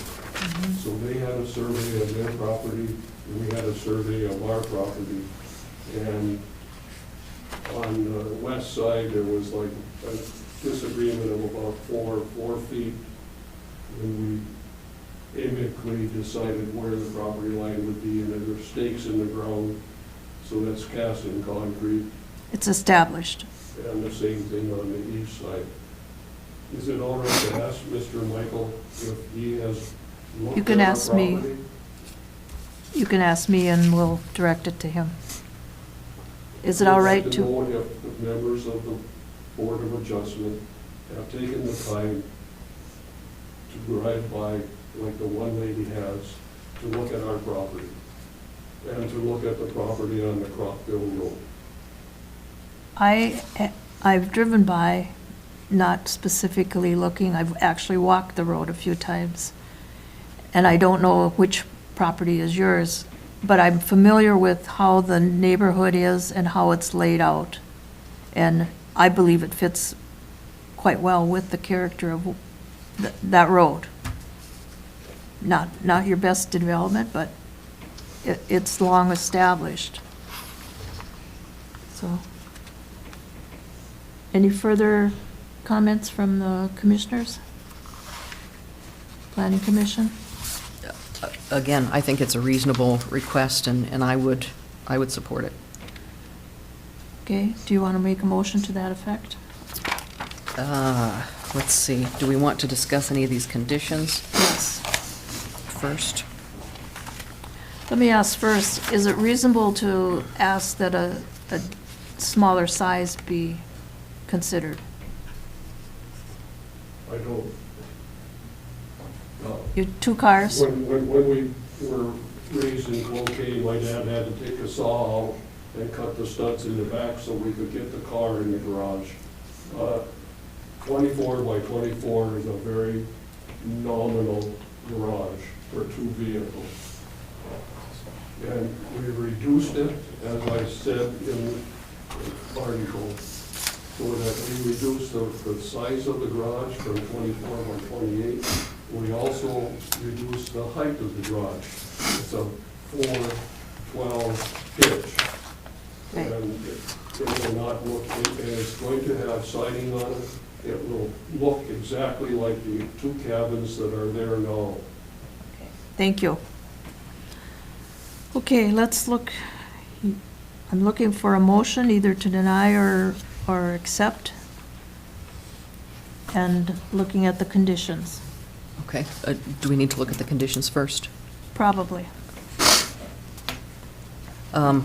So they had a survey of their property, and we had a survey of our property. And on the west side, there was like a disagreement of about 4 feet. And we amicably decided where the property line would be, and there were stakes in the ground, so that's cast in concrete, It's established. and the same thing on the east side. Is it all right to ask Mr. Michael if he has looked You can at our ask me. property? You can ask me and we'll direct it to him. Is it all right I'd to? like know if the members of the Board of Adjustment have taken the time to drive by, like the one lady has, to look at our property, and to look at the property on the Crockville Road. I've driven by, not specifically looking. I've actually walked the road a few times. And I don't know which property is yours, but I'm familiar with how the neighborhood is and how it's laid out. And I believe it fits quite well with the character of that road. Not your best development, but it's long established. So, Any further comments from the commissioners? Planning Commission? Again, I think it's a reasonable request, and I would support it. Okay, do you want to make a motion to that effect? Let's see, do we want to discuss any of these conditions Yes. first? Let me ask first, is it reasonable to ask that a smaller size be considered? I don't. You, 2 cars? When we were raised in Cloquet, my dad had to take a saw out and cut the studs in the back so we could get the car in the garage. 24 by 24 is a very nominal garage for 2 vehicles. And we reduced it, as I said in the article, so that we reduced the size of the garage from 24 by 28. We also reduced the height of the garage. It's a 412 pitch. Okay. And it will not look, and it's going to have siding on it. It will look exactly like the 2 cabins that are there now. Thank you. Okay, let's look, I'm looking for a motion either to deny or accept, and looking at the conditions, Okay, do we need to look at the conditions first? probably. So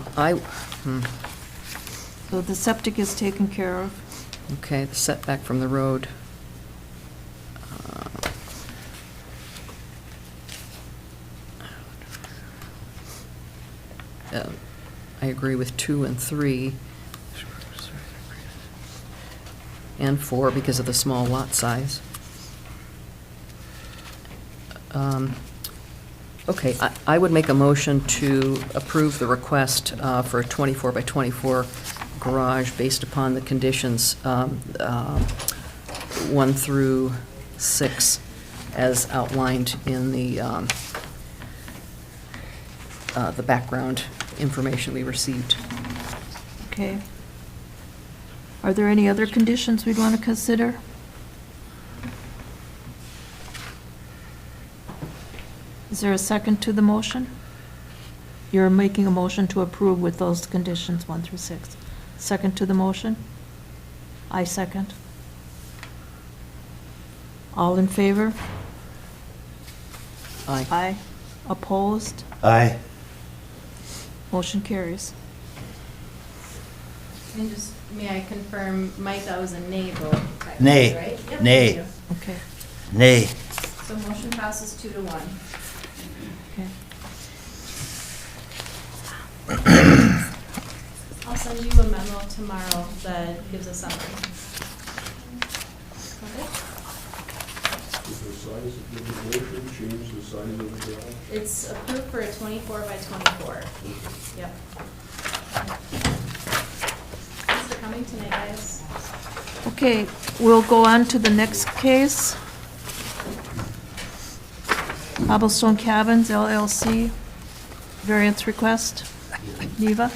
the septic is taken care of. Okay, the setback from the road. I agree with 2 and 3. And 4 because of the small lot size. Okay, I would make a motion to approve the request for a 24 by 24 garage based upon the conditions 1 through 6 as outlined in the background information we received. Okay. Are there any other conditions we'd want to consider? Is there a second to the motion? You're making a motion to approve with those conditions 1 through 6. Second to the motion? I second. All in favor? Aye. Aye. Opposed? Aye. Motion carries. And just, may I confirm, Mike, that was a nay vote? Nay. Right? Yep, Nay. thank you. Okay. Nay. So motion passes 2 to 1. Okay. I'll send you a memo tomorrow that gives a summary. Okay? Did the size, did the motion change the size of the garage? It's approved for a 24 by 24. Yep. Thanks for coming tonight, guys. Okay, we'll go on to the next case. Cobblestone Cabins LLC, variance request. Neva?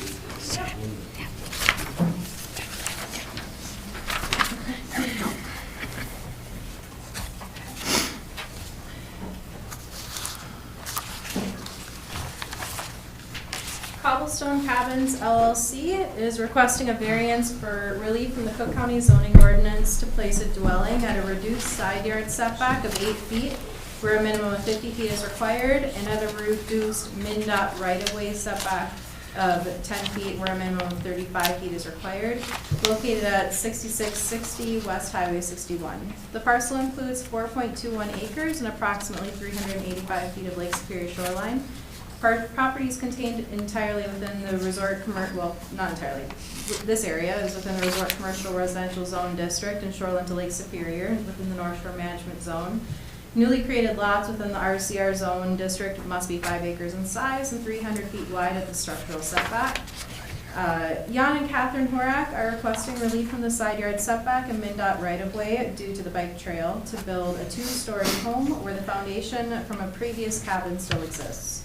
Cobblestone Cabins LLC is requesting a variance for relief from the Cook County zoning ordinance to place a dwelling at a reduced side yard setback of 8 feet, where a minimum of 50 feet is required, and at a reduced MnDOT right-of-way setback of 10 feet, where a minimum of 35 feet is required, located at 6660 West Highway 61. The parcel includes 4.21 acres and approximately 385 feet of Lake Superior shoreline. Property is contained entirely within the resort well, not entirely. This area is within the resort commercial residential zone district and shoreline to Lake Superior within the North Shore Management Zone. Newly created lots within the RCR zone district must be 5 acres in size and 300 feet wide at the structural setback. Jan and Catherine Horak are requesting relief from the side yard setback and MnDOT right-of-way due to the bike trail to build a 2-story home where the foundation from a previous cabin still exists.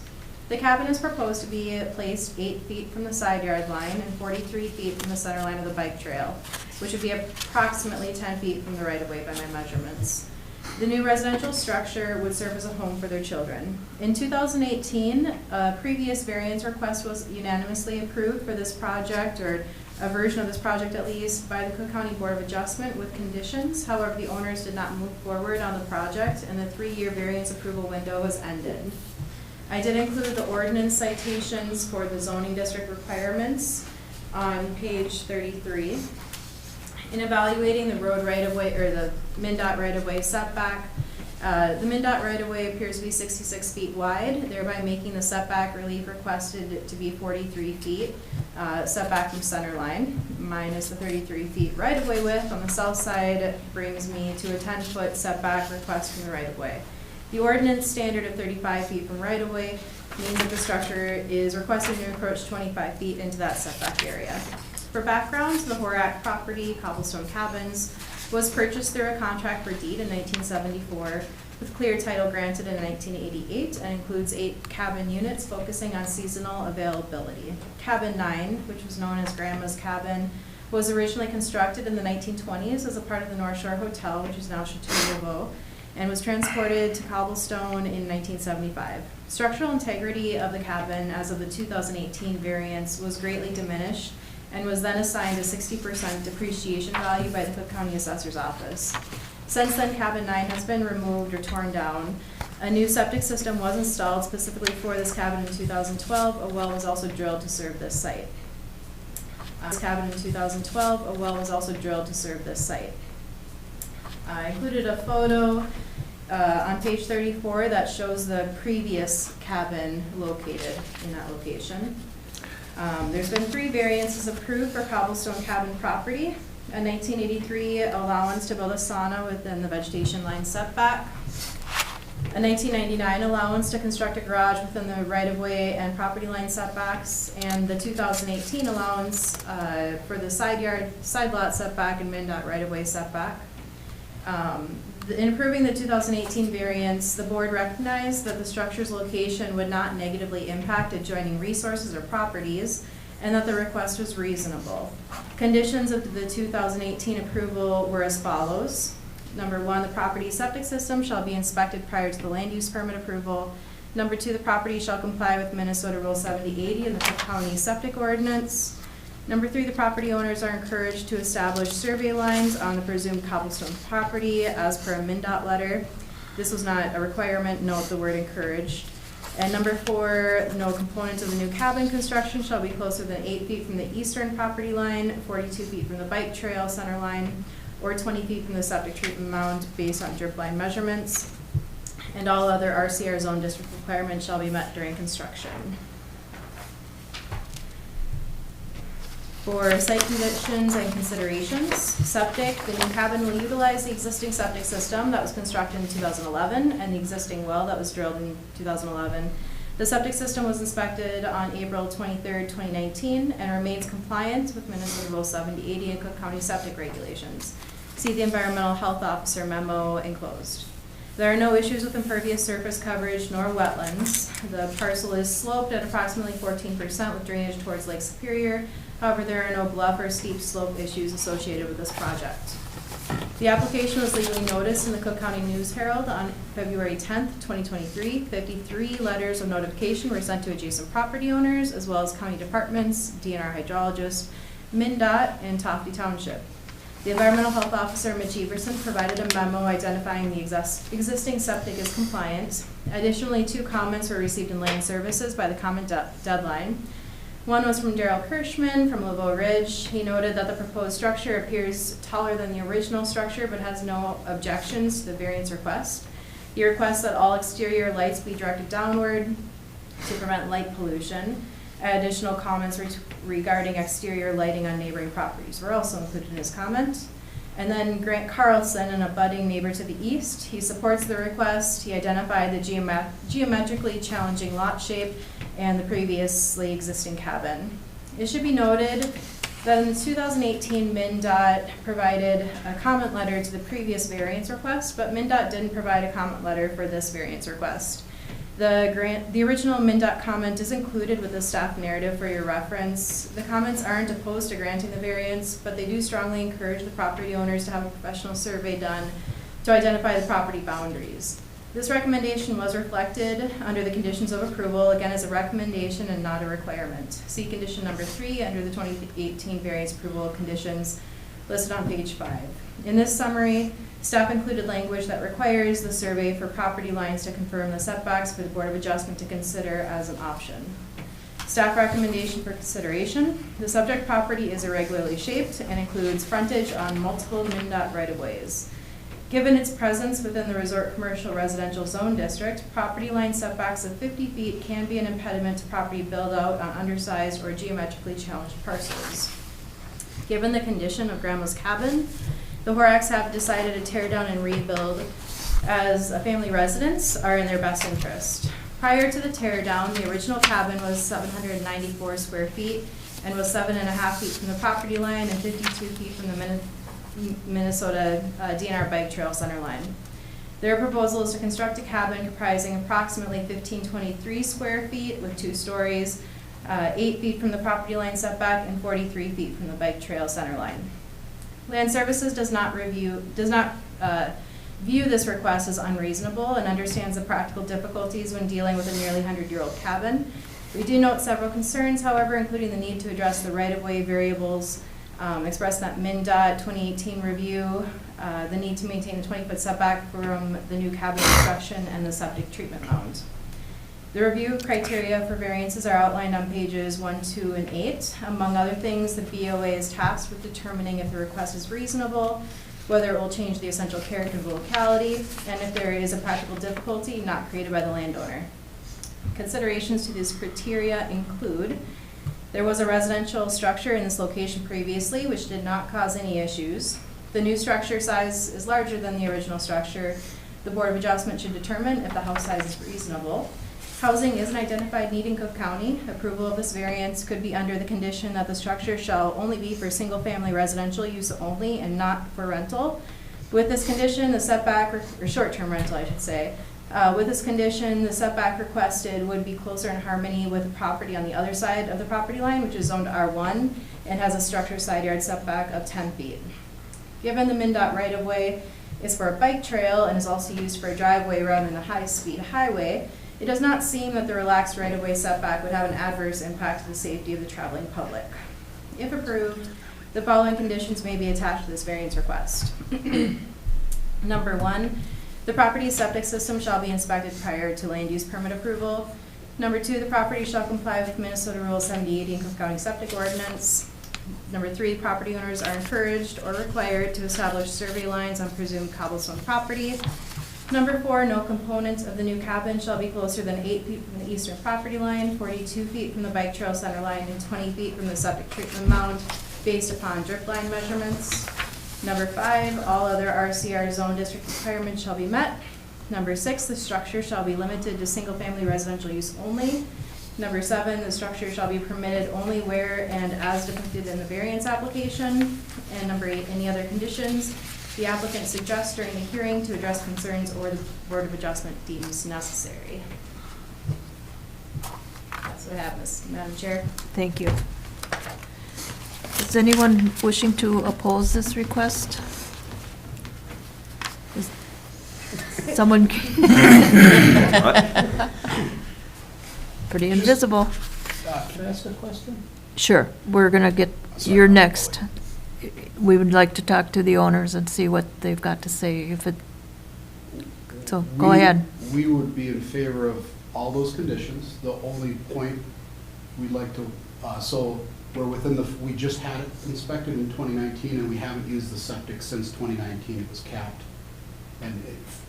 The cabin is proposed to be placed 8 feet from the side yard line and 43 feet from the center line of the bike trail, which would be approximately 10 feet from the right-of-way by my measurements. The new residential structure would serve as a home for their children. In 2018, a previous variance request was unanimously approved for this project, or a version of this project at least, by the Cook County Board of Adjustment with conditions. However, the owners did not move forward on the project, and the 3-year variance approval window was ended. I did include the ordinance citations for the zoning district requirements on page 33. In evaluating the road right-of-way, or the MnDOT right-of-way setback, the MnDOT right-of-way appears to be 66 feet wide, thereby making the setback relief requested to be 43 feet, setback from center line, minus the 33 feet right-of-way width on the south side brings me to a 10-foot setback request from the right-of-way. The ordinance standard of 35 feet from right-of-way means that the structure is requested to encroach 25 feet into that setback area. For background, the Horak property, Cobblestone Cabins, was purchased through a contract for deed in 1974 with clear title granted in 1988 and includes 8 cabin units focusing on seasonal availability. Cabin 9, which was known as Grandma's Cabin, was originally constructed in the 1920s as a part of the North Shore Hotel, which is now Chateau Nouveau, and was transported to Cobblestone in 1975. Structural integrity of the cabin as of the 2018 variance was greatly diminished and was then assigned a 60% depreciation value by the Cook County Assessor's Office. Since then, cabin 9 has been removed or torn down. A new septic system was installed specifically for this cabin in 2012. A well was also drilled to serve this site. I included a photo on page 34 that shows the previous cabin located in that location. There's been 3 variances approved for Cobblestone Cabin property. A 1983 allowance to build a sauna within the vegetation line setback. A 1999 allowance to construct a garage within the right-of-way and property line setbacks. And the 2018 allowance for the side lot setback and MnDOT right-of-way setback. In approving the 2018 variance, the board recognized that the structure's location would not negatively impact adjoining resources or properties, and that the request was reasonable. Conditions of the 2018 approval were as follows. Number 1, the property septic system shall be inspected prior to the land use permit approval. Number 2, the property shall comply with Minnesota Rule 7080 and the Cook County Septic Ordinance. Number 3, the property owners are encouraged to establish survey lines on the presumed Cobblestone property as per a MnDOT letter. This was not a requirement, note the word encouraged. And number 4, no component of the new cabin construction shall be closer than 8 feet from the eastern property line, 42 feet from the bike trail center line, or 20 feet from the septic treatment mound based on drip line measurements. And all other RCR zone district requirements shall be met during construction. For site conditions and considerations, septic, the new cabin will utilize the existing septic system that was constructed in 2011 and the existing well that was drilled in 2011. The septic system was inspected on April 23rd, 2019 and remains compliant with Minnesota Rule 7080 and Cook County septic regulations. See the Environmental Health Officer memo enclosed. There are no issues with impervious surface coverage nor wetlands. The parcel is sloped at approximately 14% with drainage towards Lake Superior. However, there are no bluff or steep slope issues associated with this project. The application was legally noticed in the Cook County News Herald on February 10th, 2023. 53 letters of notification were sent to adjacent property owners, as well as county departments, DNR hydrologist, MnDOT, and Tofty Township. The Environmental Health Officer, Mitch Everson, provided a memo identifying the existing septic as compliant. Additionally, 2 comments were received in land services by the comment deadline. One was from Daryl Kirschman from Laveau Ridge. He noted that the proposed structure appears taller than the original structure but has no objections to the variance request. He requests that all exterior lights be directed downward to prevent light pollution. Additional comments regarding exterior lighting on neighboring properties were also included in his comment. And then Grant Carlson, an abutting neighbor to the east, he supports the request. He identified the geometrically challenging lot shape and the previously existing cabin. It should be noted that in 2018, MnDOT provided a comment letter to the previous variance request, but MnDOT didn't provide a comment letter for this variance request. The original MnDOT comment is included with the staff narrative for your reference. The comments aren't opposed to granting the variance, but they do strongly encourage the property owners to have a professional survey done to identify the property boundaries. This recommendation was reflected under the conditions of approval, again as a recommendation and not a requirement. See condition number 3 under the 2018 variance approval conditions listed on page 5. In this summary, staff included language that requires the survey for property lines to confirm the setbacks for the Board of Adjustment to consider as an option. Staff recommendation for consideration. The subject property is irregularly shaped and includes frontage on multiple MnDOT right-of-ways. Given its presence within the Resort Commercial Residential Zone District, property line setbacks of 50 feet can be an impediment to property build-out on undersized or geometrically challenged parcels. Given the condition of Grandma's cabin, the Horacks have decided to tear down and rebuild as a family residence are in their best interest. Prior to the tear down, the original cabin was 794 square feet and was 7.5 feet from the property line and 52 feet from the Minnesota DNR bike trail center line. Their proposal is to construct a cabin comprising approximately 1,523 square feet with 2 stories, 8 feet from the property line setback and 43 feet from the bike trail center line. Land Services does not view this request as unreasonable and understands the practical difficulties when dealing with a nearly 100-year-old cabin. We do note several concerns, however, including the need to address the right-of-way variables expressed in that MnDOT 2018 review, the need to maintain a 20-foot setback from the new cabin construction and the septic treatment mound. The review criteria for variances are outlined on pages 1, 2, and 8. Among other things, the BOA is tasked with determining if the request is reasonable, whether it will change the essential character of the locality, and if there is a practical difficulty not created by the landowner. Considerations to these criteria include: there was a residential structure in this location previously, which did not cause any issues. The new structure size is larger than the original structure. The Board of Adjustment should determine if the house size is reasonable. Housing is an identified need in Cook County. Approval of this variance could be under the condition that the structure shall only be for single-family residential use only and not for rental. With this condition, the setback, or short-term rental, I should say, with this condition, the setback requested would be closer in harmony with the property on the other side of the property line, which is zoned R1, and has a structure side yard setback of 10 feet. Given the MnDOT right-of-way is for a bike trail and is also used for a driveway rather than a high-speed highway, it does not seem that the relaxed right-of-way setback would have an adverse impact to the safety of the traveling public. If approved, the following conditions may be attached to this variance request. Number 1, the property's septic system shall be inspected prior to land use permit approval. Number 2, the property shall comply with Minnesota Rule 7080 and Cook County Septic Ordinance. Number 3, property owners are encouraged or required to establish survey lines on presumed cobblestone property. Number 4, no component of the new cabin shall be closer than 8 feet from the eastern property line, 42 feet from the bike trail center line, and 20 feet from the septic treatment mound based upon drip line measurements. Number 5, all other RCR zone district requirements shall be met. Number 6, the structure shall be limited to single-family residential use only. Number 7, the structure shall be permitted only where and as depicted in the variance application. And number 8, any other conditions the applicant suggests during the hearing to address concerns or the Board of Adjustment deems necessary. That's what happens, Madam Chair. Thank you. Is anyone wishing to oppose this request? Is someone? Pretty invisible. Can I ask a question? Sure, we're gonna get, you're next. We would like to talk to the owners and see what they've got to say, if it, so, go ahead. We would be in favor of all those conditions. The only point we'd like to, so we're within the, we just had it inspected in 2019, and we haven't used the septic since 2019. It was capped, and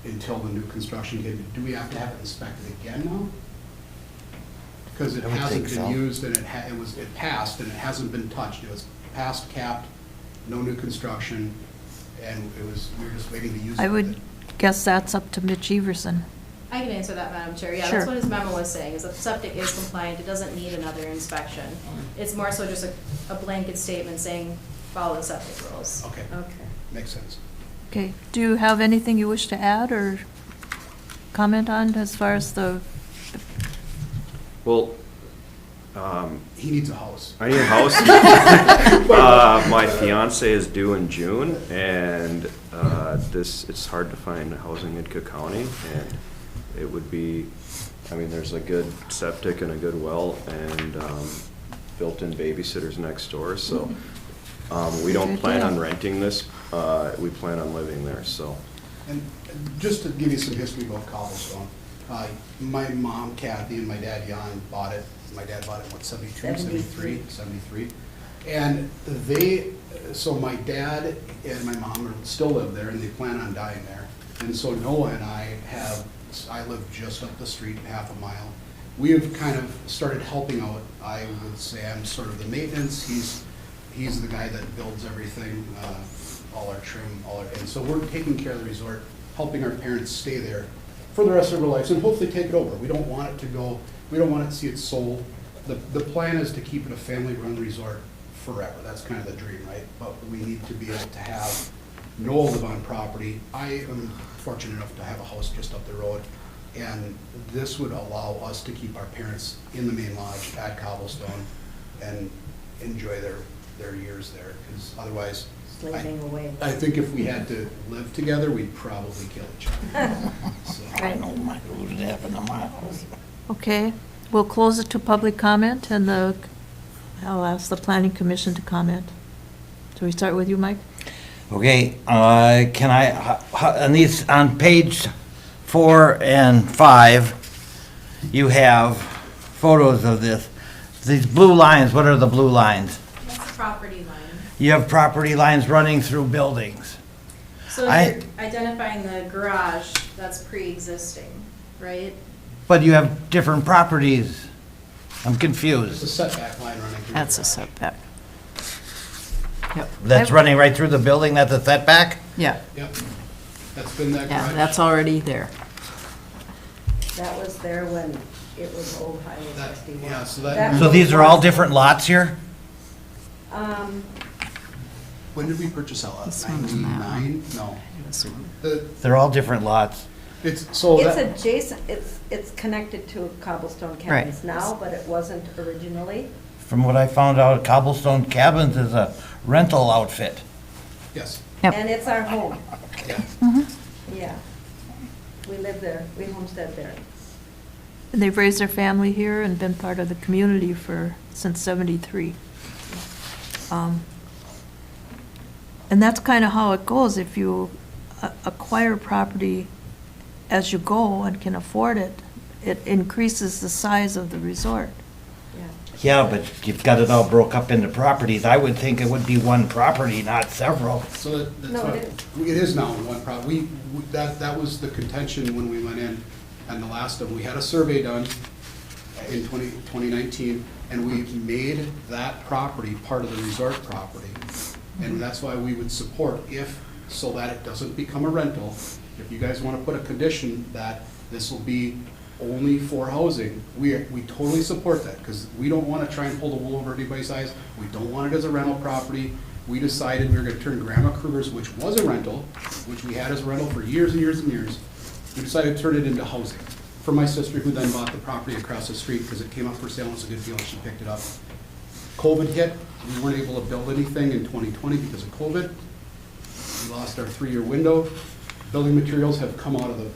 until the new construction came. Do we have to have it inspected again now? Because it hasn't been used, and it passed, and it hasn't been touched. It was passed, capped, no new construction, and we were just waiting to use it. I would guess that's up to Mitch Everson. I can answer that, Madam Chair. Yeah, Sure. that's what his memo was saying, is that the septic is compliant. It doesn't need another inspection. It's more so just a blanket statement saying, follow the septic rules. Okay. Makes sense. Okay, do you have anything you wish to add or comment on as far as the Well, He needs a house. I need a house. My fiance is due in June, and it's hard to find housing in Cook County, and it would be, I mean, there's a good septic and a good well, and built-in babysitters next door, so we don't plan on renting this. We plan on living there, so. And just to give you some history about Cobblestone, my mom Kathy and my dad Jan bought it. My dad bought it, what, 73? And so my dad and my mom still live there, and they plan on dying there. And so Noah and I live just up the street, half a mile. We have kind of started helping out. I would say I'm sort of the maintenance. He's the guy that builds everything, all our trim, and so we're taking care of the resort, helping our parents stay there for the rest of their lives, and hopefully take it over. We don't want it to go, we don't want to see it sold. The plan is to keep it a family-run resort forever. That's kind of the dream, right? But we need to be able to have Noel live on property. I am fortunate enough to have a house just up the road, and this would allow us to keep our parents in the main lodge at Cobblestone and enjoy their years there, because otherwise, Slaving away. I think if we had to live together, we'd probably kill each other. So, I know Michael would happen to my house. Okay, we'll close it to public comment, and I'll ask the planning commission to comment. So we start with you, Mike? Okay, can I, on page 4 and 5, you have photos of this. These blue lines, what are the blue lines? That's the property line. You have property lines running through buildings. So if you're identifying the garage, that's pre-existing, right? But you have different properties. I'm it's a confused. setback line running through. That's the a garage. setback. Yep. That's running right through the building, that's a setback? Yeah, Yep, that's been that yeah, garage. that's already there. That was there when it was Old Highway That- 61. yeah, so that- So these are all different lots here? When did we purchase that lot? This one's that 99? No. They're all different lots. It's adjacent, it's connected to Cobblestone Cabins now, but it wasn't originally. From what I found out, Cobblestone Cabins is a rental outfit. Yes. Yep. And it's our home, Yeah. yeah. We live there, we homestead there. And they've raised their family here and been part of the community since '73. And that's kind of how it goes. If you acquire property as you go and can afford it, it increases the size of the resort. Yeah, but you've got it all broke up into properties. I would think it would be one property, not several. So that's No, what, it it is now one property. That was the contention when we went in, and the last of, we had a survey done in 2019, and we made that property part of the resort property. And that's why we would support so that it doesn't become a rental, if you guys want to put a condition that this will be only for housing, we totally support that, because we don't want to try and pull the wool over anybody's eyes. We don't want it as a rental property. We decided we were going to turn Grandma Kruger's, which was a rental, which we had as a rental for years and years and years, we decided to turn it into housing. For my sister, who then bought the property across the street because it came up for sale and it's a good deal, and she picked it up. COVID hit, we weren't able to build anything in 2020 because of COVID. We lost our 3-year window. Building materials have come out of the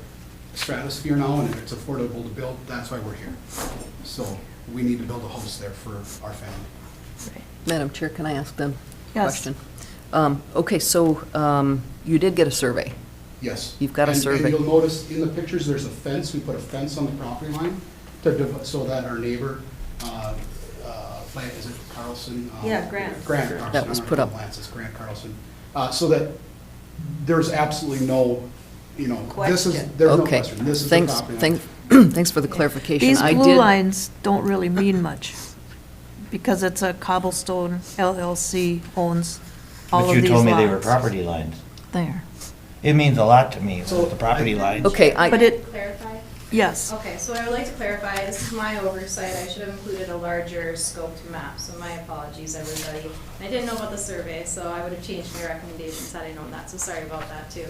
stratosphere now, and it's affordable to build. That's why we're here. So we need to build a house there for our family. Madam Chair, can I ask them a Yes. question? Okay, so you did get a survey. Yes. You've got a survey. And you'll notice in the pictures, there's a fence. We put a fence on the property line so that our neighbor, is it Carlson? Yeah, Grant. Grant Carlson. That was put up. Lance, it's Grant Carlson. So that there's absolutely no, this is, Question. there's no Okay, question. This is the property line. thanks for the clarification. These I blue did- lines don't really mean much, because it's a Cobblestone LLC owns all But of you these told me they were lots. property lines. There. It means a lot to me, So the property lines. Okay, But it, Clarify? yes. Okay, so I would like to clarify, this is my oversight, I should have included a larger scoped map, so my apologies, everybody. I didn't know about the survey, so I would have changed my recommendations had I known that, so sorry about that too.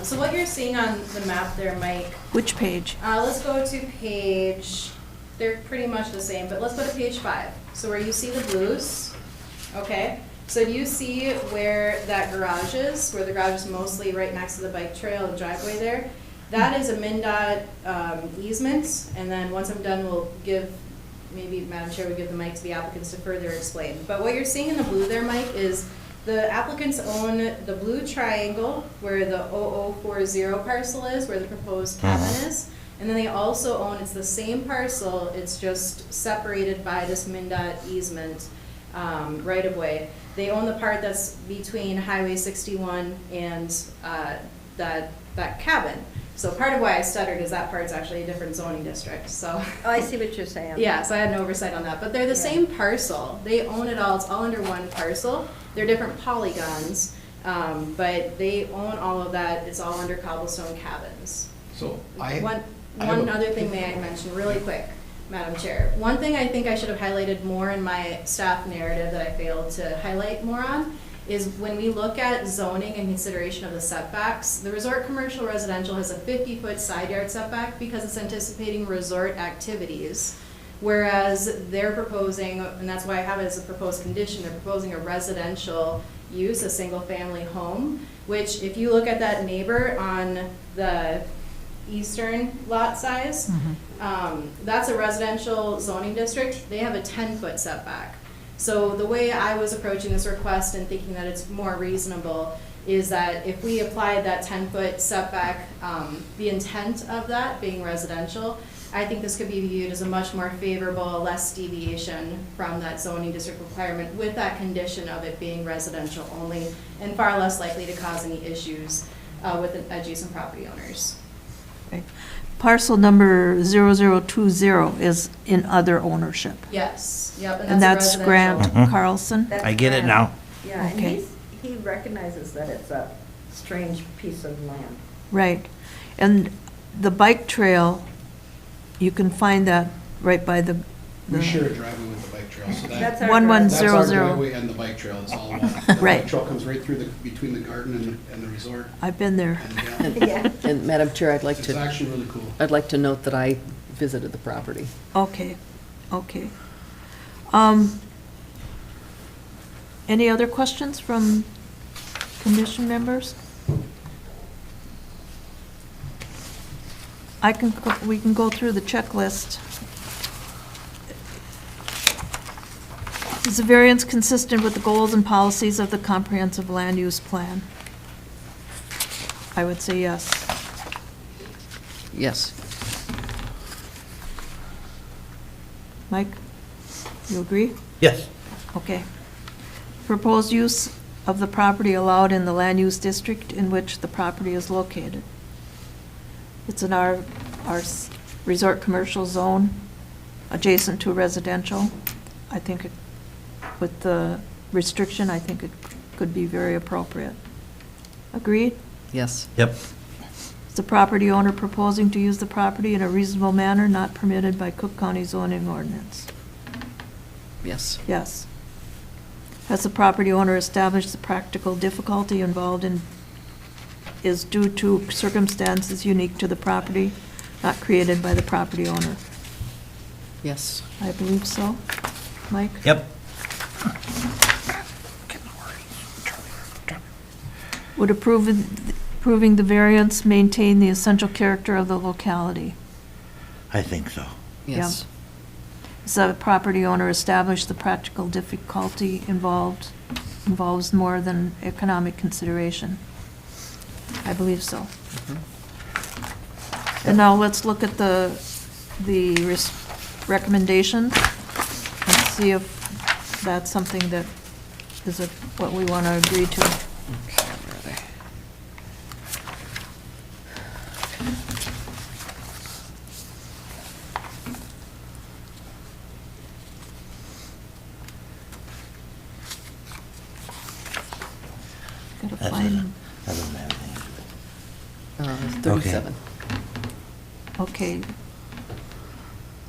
So what you're seeing on the map there, Mike, Which page? let's go to page they're pretty much the same, but let's go to page 5. So where you see the blues, okay? So do you see where that garage is, where the garage is mostly right next to the bike trail and driveway there? That is a MnDOT easement, and then once I'm done, we'll give, maybe Madam Chair would give the mic to the applicants to further explain. But what you're seeing in the blue there, Mike, is the applicants own the blue triangle where the 0040 parcel is, where the proposed cabin is. And then they also own, it's the same parcel, it's just separated by this MnDOT easement right of way. They own the part that's between Highway 61 and that cabin. So part of why I stuttered is that part's actually a different zoning district, so. Oh, I see what you're saying. Yeah, so I had no oversight on that, but they're the same parcel. They own it all, it's all under one parcel. They're different polygons, but they own all of that, it's all under cobblestone cabins. So One other thing may I mention really quick, Madam Chair. One thing I think I should have highlighted more in my staff narrative that I failed to highlight more on is when we look at zoning and consideration of the setbacks, the resort commercial residential has a 50-foot side yard setback because it's anticipating resort activities. Whereas they're proposing, and that's why I have it as a proposed condition, they're proposing a residential use, a single-family home, which if you look at that neighbor on the eastern lot size, that's a residential zoning district. They have a 10-foot setback. So the way I was approaching this request and thinking that it's more reasonable is that if we applied that 10-foot setback, the intent of that being residential, I think this could be viewed as a much more favorable, less deviation from that zoning district requirement with that condition of it being residential only and far less likely to cause any issues with adjacent property owners. Okay. Parcel number 0020 is in other ownership. Yes, yep, And that's a Grant residential. Carlson? That's I get it Grant. now. Yeah, and Okay. he recognizes that it's a strange piece of land. Right. And the bike trail, you can find that right by the. We share a driveway with the bike trail, so That's that, our driveway. that's our 1100. driveway and the bike trail, it's all one. The Right. bike trail comes right through between the garden and the resort. I've been there. And, yeah, Yeah. And Madam Chair, it's actually really cool. I'd like to note that I visited the property. Okay, okay. Any other questions from commission members? We can go through the checklist. Is the variance consistent with the goals and policies of the comprehensive land use plan? I would say yes. Yes. Mike, you agree? Yes. Okay. Proposed use of the property allowed in the land use district in which the property is located. It's in our resort commercial zone, adjacent to residential. I think with the restriction, I think it could be very appropriate. Agreed? Yes. Yep. Is the property owner proposing to use the property in a reasonable manner not permitted by Cook County zoning ordinance? Yes. Yes. Has the property owner established the practical difficulty involved in is due to circumstances unique to the property, not created by the property owner? Yes. I believe so. Mike? Yep. Would approving the variance maintain the essential character of the locality? I think so. Yes. Has the property owner established the practical difficulty involves more than economic consideration? I believe so. And now let's look at the recommendations and see if that's something that is what we want to agree to. Okay, I'm ready. Gotta That's find, That doesn't have anything to do with it. 37. okay.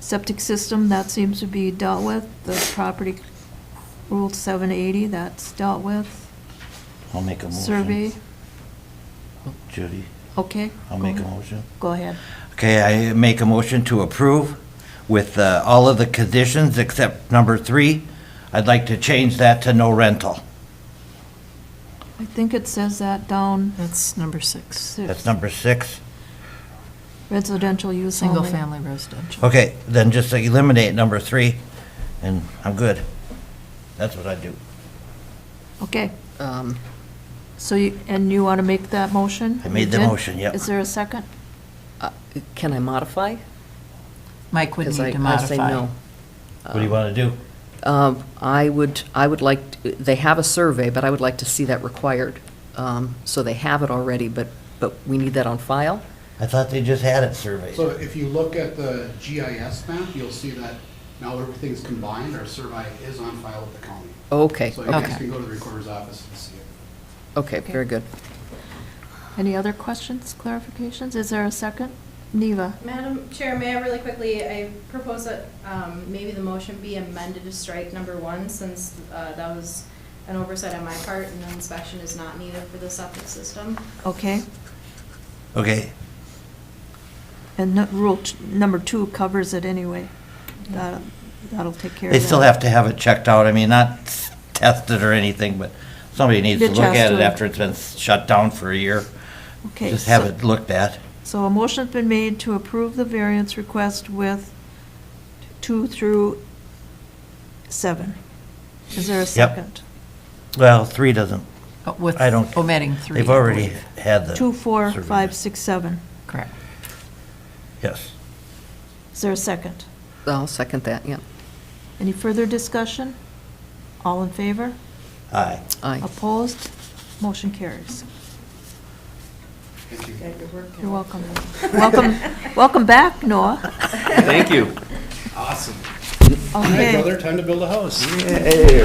Septic system, that seems to be dealt with. The property rule 780, that's dealt with. I'll make a motion. Survey, Judy, okay. I'll make a motion. Go ahead. Okay, I make a motion to approve with all of the conditions except number 3. I'd like to change that to no rental. I think it says that down. That's number 6. That's number 6. Residential use only. Single-family residential. Okay, then just eliminate number 3, and I'm good. That's what I do. Okay, Um, so you want to make that motion? I made the You did? motion, yep. Is there a second? Can I modify? Mike would 'Cause need to I say modify. no. What do you want to do? I would like, they have a survey, but I would like to see that required. So they have it already, but we need that on file? I thought they just had it surveyed. So if you look at the GIS map, you'll see that now everything's combined, our survey is on file with the county. Okay, So you guys okay. can go to the recorder's office and see it. okay, very good. Any other questions, clarifications? Is there a second? Neva? Madam Chair, may I really quickly, I propose that maybe the motion be amended to strike number 1, since that was an oversight on my part, and the inspection is not needed for the septic system. Okay, Okay, and number 2 covers it anyway. That'll take care of they that. still have to have it checked out. I mean, not tested or anything, but somebody needs to Bitch look has at it to- after it's been shut down for a year. Okay, Just have so- it looked at. So a motion's been made to approve the variance request with 2 through 7. Is there a second? Well, 3 doesn't, With I don't- omitting 3. they've I already believe. had the. 2, 4, survey. 5, 6, 7. Correct. Yes. Is there a second? I'll second that, yeah. Any further discussion? All in favor? Aye. Aye. Opposed? Motion carries. Thank you. Got your work You're cut out. welcome. Welcome back, Noah. Thank you. Awesome. Okay, time to build a house.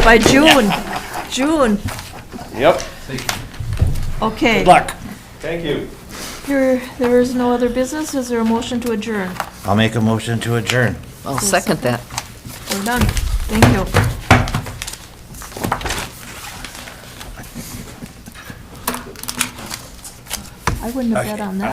by June. Yep. Okay. Good luck. Thank you. There is no other business. Is there a motion to adjourn? I'll make a motion to adjourn. I'll second that. We're done. Thank you. I wouldn't have bet on that.